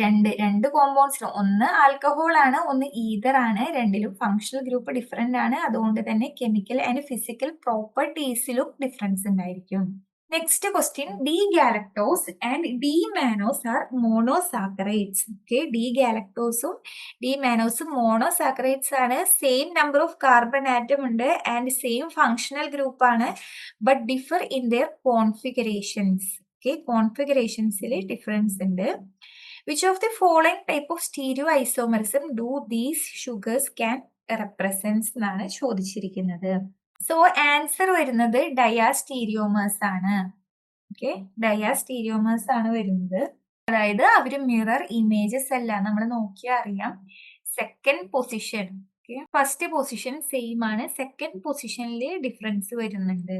രണ്ട് കോമ്പൗണ്ട്സിലും ഒന്ന് ആൽക്കഹോൾ ആണ്, ഒന്ന് ഈതർ ആണ്. രണ്ടിലും ഫങ്ഷണൽ ഗ്രൂപ്പ് ഡിഫറെന്റ് ആണ്. അതുകൊണ്ട് തന്നെ കെമിക്കൽ ആൻഡ് ഫിസിക്കൽ പ്രോപ്പർട്ടീസിലും ഡിഫറൻസ് ഉണ്ടായിരിക്കും. Next question, D galactose and D mannose are monosaccharides. Okay, D ഗാലക്ടോസും ഡി മാനോസും മോണോസാക്കറൈഡ്സ് ആണ്. Same number of carbon atom ഉണ്ട് ആൻഡ് സെയിം ഫങ്ഷണൽ ഗ്രൂപ്പ് ആണ്, but differ in their configurations. Okay, കോൺഫിഗറേഷൻസിൽ ഡിഫറൻസ് ഉണ്ട്. Which of the following type of stereo isomerism do these sugars can represent എന്നാണ് ചോദിച്ചിരിക്കുന്നത്. സോ ആൻസർ വരുന്നത് ഡയാസ്റ്റീരിയോമേഴ്സ് ആണ്. ഓക്കെ, ഡയാസ്റ്റീരിയോമേഴ്സ് ആണ് വരുന്നത്. അതായത് അവര് മിറർ ഇമേജസ് അല്ല. നമ്മൾ നോക്കിയാൽ അറിയാം, second position first position same ആണ്, സെക്കൻഡ് പൊസിഷനിൽ ഡിഫറൻസ് വരുന്നുണ്ട്,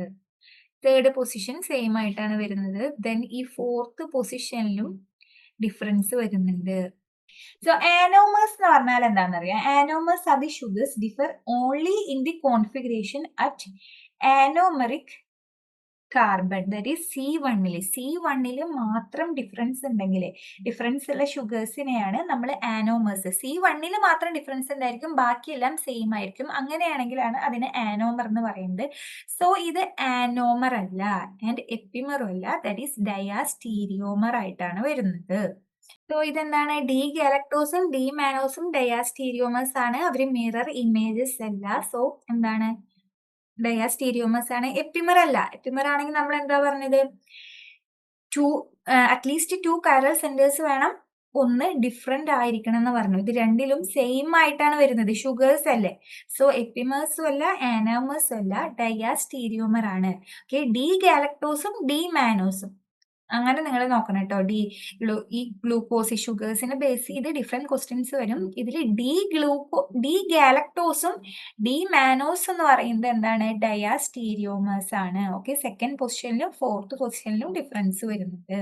തേർഡ് പൊസിഷൻ സെയിം ആയിട്ടാണ് വരുന്നത്. ദെൻ ഈ ഫോർത്ത് പൊസിഷനിലും ഡിഫറൻസ് വരുന്നുണ്ട്. സോ ആനോമേഴ്സ് എന്ന് പറഞ്ഞാൽ എന്താണെന്നറിയാം. Anomers are the sugars differ only in the configuration at anomeric carbon, that is C1 മാത്രം ഡിഫറൻസ് ഉണ്ടെങ്കിൽ, ഡിഫറൻസ് ഉള്ള ഷുഗേഴ്സിനെയാണ് നമ്മൾ ആനോമേഴ്സ്. C1 മാത്രം ഡിഫറൻസ് ഉണ്ടായിരിക്കും, ബാക്കിയെല്ലാം സെയിം ആയിരിക്കും. അങ്ങനെയാണെങ്കിലാണ് അതിന് ആനോമർ എന്ന് പറയുന്നത്. സോ ഇത് ആനോമർ അല്ല ആൻഡ് എപ്പിമറും അല്ല, ദാറ്റ് ഈസ് ഡയാസ്റ്റീരിയോമർ ആയിട്ടാണ് വരുന്നത്. സോ ഇതെന്താണ്, ഡി ഗാലക്ടോസും ഡി മാനോസും ഡയാസ്റ്റീരിയോമേഴ്സ് ആണ്. അവര് മിറർ ഇമേജസ് അല്ല. സോ എന്താണ്, ഡയാസ്റ്റീരിയോമേഴ്സ് ആണ്. എപ്പിമർ അല്ല. എപ്പിമർ ആണെങ്കിൽ നമ്മൾ എന്താ പറഞ്ഞത്, അറ്റ്ലീസ്റ്റ് 2 കൈറൽ സെന്റേഴ്സ് വേണം, ഒന്ന് ഡിഫറെന്റ് ആയിരിക്കണം എന്ന് പറഞ്ഞു. ഇത് രണ്ടിലും സെയിം ആയിട്ടാണ് വരുന്നത്, ഷുഗേഴ്സ് അല്ലേ. സോ എപ്പിമേഴ്സും അല്ല ആനോമേഴ്സും അല്ല, ഡയാസ്റ്റീരിയോമർ ആണ്. ഓക്കെ, ഡി ഗാലക്ടോസും ഡി മാനോസും അങ്ങനെ നിങ്ങൾ നോക്കണം കേട്ടോ. ഈ ഗ്ലൂക്കോസ്, ഈ ഷുഗേഴ്സിനെ ബേസ് ചെയ്ത് ഡിഫറെന്റ് ക്വസ്റ്റ്യൻസ് വരും. ഇതിൽ ഡി ഗാലക്ടോസും ഡി മാനോസ് എന്ന് പറയുന്നത് എന്താണ്, ഡയാസ്റ്റീരിയോമേഴ്സ് ആണ്. ഓക്കെ, സെക്കൻഡ് പൊസിഷനിലും ഫോർത്ത് പൊസിഷനിലും ഡിഫറൻസ് വരുന്നത്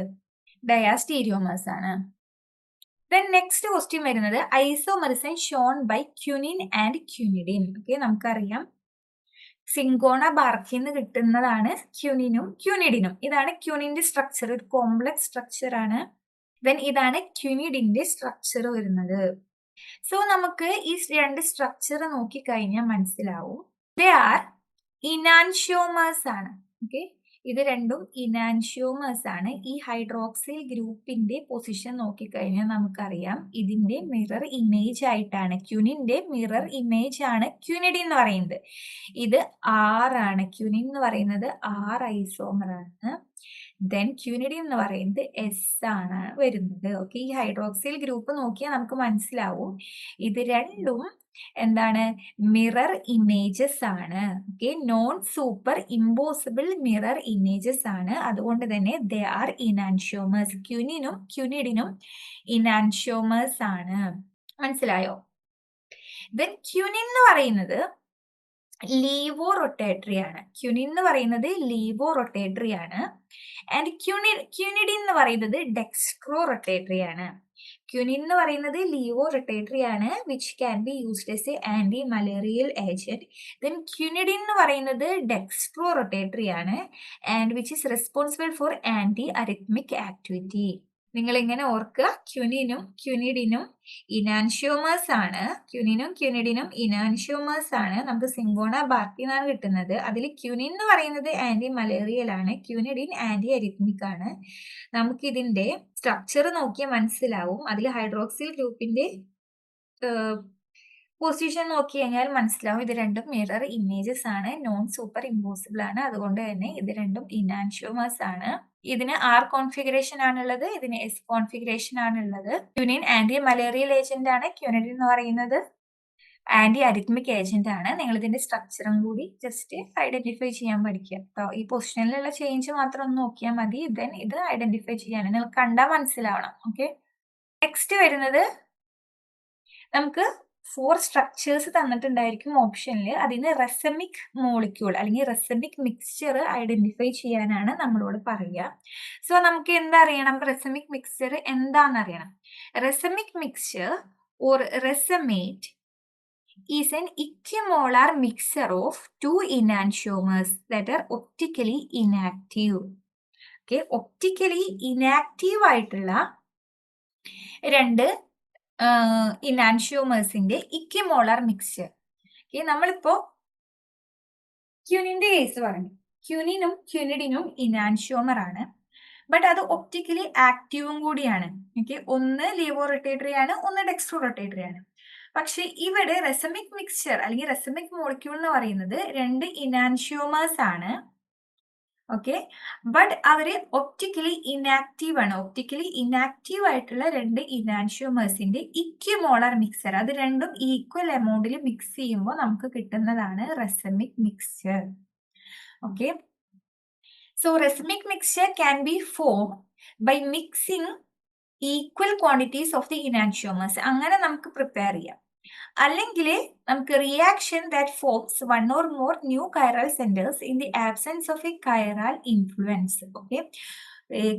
ഡയാസ്റ്റീരിയോമേഴ്സ് ആണ്. ദെൻ നെക്സ്റ്റ് ക്വസ്റ്റ്യൻ വരുന്നത് isomerism shown by quinine and quinidine. Okay, നമുക്കറിയാം സിങ്കോണ ബാർക്കിന്ന് കിട്ടുന്നതാണ് ക്യുനിനും ക്യുനിഡിനും. ഇതാണ് ക്യുനിന്റെ സ്ട്രക്ചർ, ഒരു കോംപ്ലക്സ് സ്ട്രക്ചർ ആണ്. ദെൻ ഇതാണ് ക്യുനിഡിന്റെ സ്ട്രക്ചർ വരുന്നത്. സോ നമുക്ക് ഈ രണ്ട് സ്ട്രക്ചർ നോക്കിക്കഴിഞ്ഞാൽ മനസ്സിലാവും ദേ ആർ ഇനാൻഷ്യോമേഴ്സ് ആണ്. ഓക്കെ, ഇത് രണ്ടും ഇനാൻഷ്യോമേഴ്സ് ആണ്. ഈ ഹൈഡ്രോക്സിൽ ഗ്രൂപ്പിന്റെ പൊസിഷൻ നോക്കിക്കഴിഞ്ഞാൽ നമുക്കറിയാം ഇതിന്റെ മിറർ ഇമേജ് ആയിട്ടാണ്, ക്യുനിന്റെ മിറർ ഇമേജ് ആണ് ക്യുനിഡിൻ എന്ന് പറയുന്നത്. ഇത് ആണ്, ക്യുനിൻ എന്ന് പറയുന്നത് ഐസോമർ ആണ്. ദെൻ ക്യുനിഡിൻ എന്ന് പറയുന്നത് ആണ് വരുന്നത്. ഓക്കെ, ഈ ഹൈഡ്രോക്സിൽ ഗ്രൂപ്പ് നോക്കിയാൽ നമുക്ക് മനസ്സിലാവും ഇത് രണ്ടും എന്താണ്, മിറർ ഇമേജസ് ആണ്. Okay, non super impossible mirror images ആണ്. അതുകൊണ്ട് തന്നെ ദേ ആർ ഇനാൻഷ്യോമേഴ്സ്. ക്യുനിനും ക്യുനിഡിനും ഇനാൻഷ്യോമേഴ്സ് ആണ്. മനസ്സിലായോ? ദെൻ ക്യുനിൻ എന്ന് പറയുന്നത് ലീവോ റൊട്ടേറ്ററി ആണ്. ക്യുനിൻ എന്ന് പറയുന്നത് ലീവോ റൊട്ടേറ്ററി ആണ്. ആൻഡ് ക്യുനിഡിൻ എന്ന് പറയുന്നത് ഡെക്സ്ട്രോ റൊട്ടേറ്ററി ആണ്. ക്യുനിൻ എന്ന് പറയുന്നത് ലീവോ റൊട്ടേറ്ററി ആണ്, which can be used as a anti malarial agent. Then quinidine എന്ന് പറയുന്നത് ഡെക്സ്ട്രോ റൊട്ടേറ്ററി ആണ് and which is responsible for anti arrhythmic activity. നിങ്ങൾ ഇങ്ങനെ ഓർക്കുക, ക്യുനിനും ക്യുനിഡിനും ഇനാൻഷ്യോമേഴ്സ് ആണ്. ക്യുനിനും ക്യുനിഡിനും ഇനാൻഷ്യോമേഴ്സ് ആണ്. നമുക്ക് സിങ്കോണ ബാർക്കി എന്നാണ് കിട്ടുന്നത്. അതിൽ ക്യുനിൻ എന്ന് പറയുന്നത് ആന്റി മലേറിയൽ ആണ്, ക്യുനിഡിൻ ആന്റി അരിത്മിക് ആണ്. നമുക്ക് ഇതിന്റെ സ്ട്രക്ചർ നോക്കിയാൽ മനസ്സിലാവും. അതിൽ ഹൈഡ്രോക്സിൽ ഗ്രൂപ്പിന്റെ പൊസിഷൻ നോക്കി കഴിഞ്ഞാൽ മനസ്സിലാവും ഇത് രണ്ടും മിറർ ഇമേജസ് ആണ്, നോൺ സൂപ്പർ ഇമ്പോസിബിൾ ആണ്. അതുകൊണ്ട് തന്നെ ഇത് രണ്ടും ഇനാൻഷ്യോമേഴ്സ് ആണ്. ഇതിന് ആർ കോൺഫിഗറേഷൻ ആണുള്ളത്, ഇതിന് എസ് കോൺഫിഗറേഷൻ ആണുള്ളത്. ക്യുനിൻ ആന്റി മലേറിയൽ ഏജന്റ് ആണ്, ക്യുനിഡിൻ എന്ന് പറയുന്നത് ആന്റി അരിത്മിക് ഏജന്റ് ആണ്. നിങ്ങൾ ഇതിന്റെ സ്ട്രക്ചറും കൂടി ജസ്റ്റ് ഐഡന്റിഫൈ ചെയ്യാൻ പഠിക്കുക കേട്ടോ. ഈ പൊസിഷനിലുള്ള ചേഞ്ച് മാത്രം ഒന്ന് നോക്കിയാൽ മതി. ദെൻ ഇത് ഐഡന്റിഫൈ ചെയ്യാൻ നിങ്ങൾ കണ്ടാൽ മനസ്സിലാവണം. ഓക്കെ, നെക്സ്റ്റ് വരുന്നത് നമുക്ക് 4 സ്ട്രക്ചേഴ്സ് തന്നിട്ടുണ്ടായിരിക്കും ഓപ്ഷനിൽ. അതിന് റെസമിക് മോളിക്യൂൾ അല്ലെങ്കിൽ റെസമിക് മിക്സ്ചർ ഐഡന്റിഫൈ ചെയ്യാനാണ് നമ്മളോട് പറയുക. സോ നമുക്ക് എന്തറിയണം, റെസമിക് മിക്സ്ചർ എന്താണെന്നറിയണം. Racemic mixture or racemate is an equimolar mixture of 2 enantiomers that are optically inactive. Okay, optically inactive ആയിട്ടുള്ള രണ്ട് ഇനാൻഷ്യോമേഴ്സിന്റെ ഇക്വിമോളാർ മിക്സ്ചർ. ഓക്കെ, നമ്മളിപ്പോ ക്യുനിന്റെ കേസ് പറഞ്ഞു. ക്യുനിനും ക്യുനിഡിനും ഇനാൻഷ്യോമർ ആണ്, ബട്ട് അത് ഒപ്റ്റിക്കലി ആക്റ്റീവും കൂടിയാണ്. ഓക്കെ, ഒന്ന് ലീവോ റൊട്ടേറ്ററി ആണ്, ഒന്ന് ഡെക്സ്ട്രോ റൊട്ടേറ്ററി ആണ്. പക്ഷെ ഇവിടെ റെസമിക് മിക്സ്ചർ അല്ലെങ്കിൽ റെസമിക് മോളിക്യൂൾ എന്ന് പറയുന്നത് രണ്ട് ഇനാൻഷ്യോമേഴ്സ് ആണ്. ഓക്കെ, ബട്ട് അവര് ഒപ്റ്റിക്കലി ഇനാക്റ്റീവ് ആണ്. ഒപ്റ്റിക്കലി ഇനാക്റ്റീവ് ആയിട്ടുള്ള രണ്ട് ഇനാൻഷ്യോമേഴ്സിന്റെ ഇക്വിമോളാർ മിക്സ്ചർ, അത് രണ്ടും ഈക്വൽ എമൗണ്ടിൽ മിക്സ് ചെയ്യുമ്പോൾ നമുക്ക് കിട്ടുന്നതാണ് racemic mixture. Okay, so racemic mixture can be form by mixing equal quantities of the enantiomers. അങ്ങനെ നമുക്ക് പ്രിപ്പയർ ചെയ്യാം. അല്ലെങ്കിൽ നമുക്ക് reaction that forms one or more new chiral centres in the absence of a chiral influence. Okay,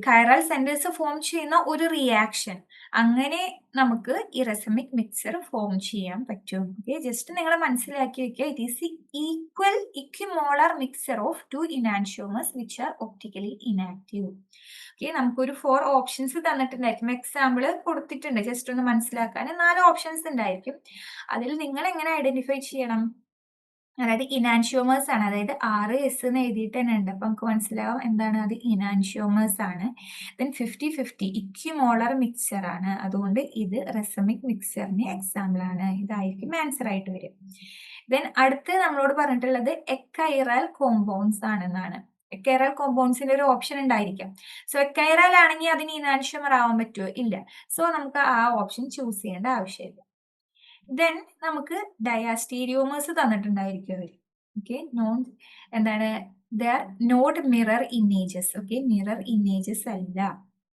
chiral centres form ചെയ്യുന്ന ഒരു റിയാക്ഷൻ, അങ്ങനെ നമുക്ക് ഈ റെസമിക് മിക്സ്ചർ ഫോം ചെയ്യാൻ പറ്റും. ഓക്കെ, ജസ്റ്റ് നിങ്ങൾ മനസ്സിലാക്കി വെക്കുക, it is equal equimolar mixture of 2 enantiomers which are optically inactive. Okay, നമുക്കൊരു 4 ഓപ്ഷൻസ് തന്നിട്ടുണ്ടായിരിക്കും. എക്സാമ്പിൾ കൊടുത്തിട്ടുണ്ട്, ജസ്റ്റ് ഒന്ന് മനസ്സിലാക്കാൻ 4 ഓപ്ഷൻസ് ഉണ്ടായിരിക്കും. അതിൽ നിങ്ങൾ എങ്ങനെ ഐഡന്റിഫൈ ചെയ്യണം, അതായത് ഇനാൻഷ്യോമേഴ്സ് ആണ്. അതായത് 6S എന്ന് എഴുതിയിട്ട് തന്നെ ഉണ്ട്. അപ്പൊ നമുക്ക് മനസ്സിലാവും എന്താണ് അത് ഇനാൻഷ്യോമേഴ്സ് ആണ്. ദെൻ 50-50 ഇക്വിമോളർ മിക്സ്ചർ ആണ്. അതുകൊണ്ട് ഇത് റെസമിക് മിക്സ്ചറിന് എക്സാമ്പിൾ ആണ്. ഇതായിരിക്കും ആൻസർ ആയിട്ട് വരും. ദെൻ അടുത്ത് നമ്മളോട് പറഞ്ഞിട്ടുള്ളത് എക്കൈറൽ കോമ്പൗണ്ട്സ് ആണെന്നാണ്. എക്കൈറൽ കോമ്പൗണ്ട്സിന്റെ ഒരു ഓപ്ഷൻ ഉണ്ടായിരിക്കാം. സോ എക്കൈറൽ ആണെങ്കിൽ അതിന് ഇനാൻഷ്യോമർ ആവാൻ പറ്റുമോ? ഇല്ല. സോ നമുക്ക് ആ ഓപ്ഷൻ ചൂസ് ചെയ്യേണ്ട ആവശ്യമില്ല. ദെൻ നമുക്ക് ഡയാസ്റ്റീരിയോമേഴ്സ് തന്നിട്ടുണ്ടായിരിക്കും അവർ. ഓക്കെ, എന്താണ് they're not mirror images. Okay, mirror images അല്ല.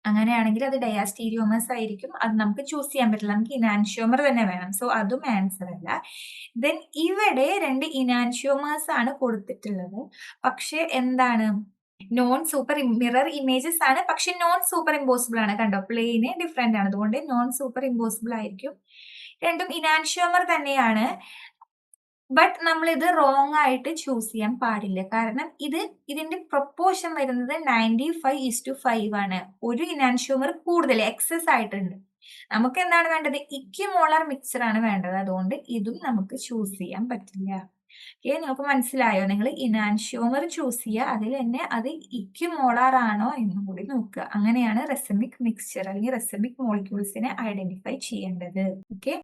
അങ്ങനെയാണെങ്കിൽ അത് ഡയാസ്റ്റീരിയോമേഴ്സ് ആയിരിക്കും. അത് നമുക്ക് ചൂസ് ചെയ്യാൻ പറ്റില്ല. നമുക്ക് ഇനാൻഷ്യോമർ തന്നെ വേണം. സോ അതും ആൻസർ അല്ല. ദെൻ ഇവിടെ 2 ഇനാൻഷ്യോമേഴ്സ് ആണ് കൊടുത്തിട്ടുള്ളത്. പക്ഷെ എന്താണ് നോൺ സൂപ്പർ മിറർ ഇമേജസ് ആണ്. പക്ഷെ നോൺ സൂപ്പർ ഇമ്പോസിബിൾ ആണ്. കണ്ടോ, പ്ലെയിന് ഡിഫറെന്റ് ആണ്. അതുകൊണ്ട് നോൺ സൂപ്പർ ഇമ്പോസിബിൾ ആയിരിക്കും. രണ്ടും ഇനാൻഷ്യോമർ തന്നെയാണ്. ബട്ട് നമ്മൾ ഇത് റോങ് ആയിട്ട് ചൂസ് ചെയ്യാൻ പാടില്ല. കാരണം ഇതിന്റെ പ്രൊപ്പോർഷൻ വരുന്നത് 95:5 ആണ്. ഒരു ഇനാൻഷ്യോമർ കൂടുതൽ എക്സസ് ആയിട്ടുണ്ട്. നമുക്ക് എന്താണ് വേണ്ടത്? ഇക്വിമോളർ മിക്സ്ചർ ആണ് വേണ്ടത്. അതുകൊണ്ട് ഇതും നമുക്ക് ചൂസ് ചെയ്യാൻ പറ്റില്ല. ഓക്കെ, നിങ്ങൾക്ക് മനസ്സിലായോ? നിങ്ങൾ ഇനാൻഷ്യോമർ ചൂസ് ചെയ്യുക, അതിൽ തന്നെ അത് ഇക്വിമോളാർ ആണോ എന്നും കൂടി നോക്കുക. അങ്ങനെയാണ് റെസമിക് മിക്സ്ചർ അല്ലെങ്കിൽ റെസമിക് മോളിക്യൂൾസിനെ ഐഡന്റിഫൈ ചെയ്യേണ്ടത്. ഓക്കെ.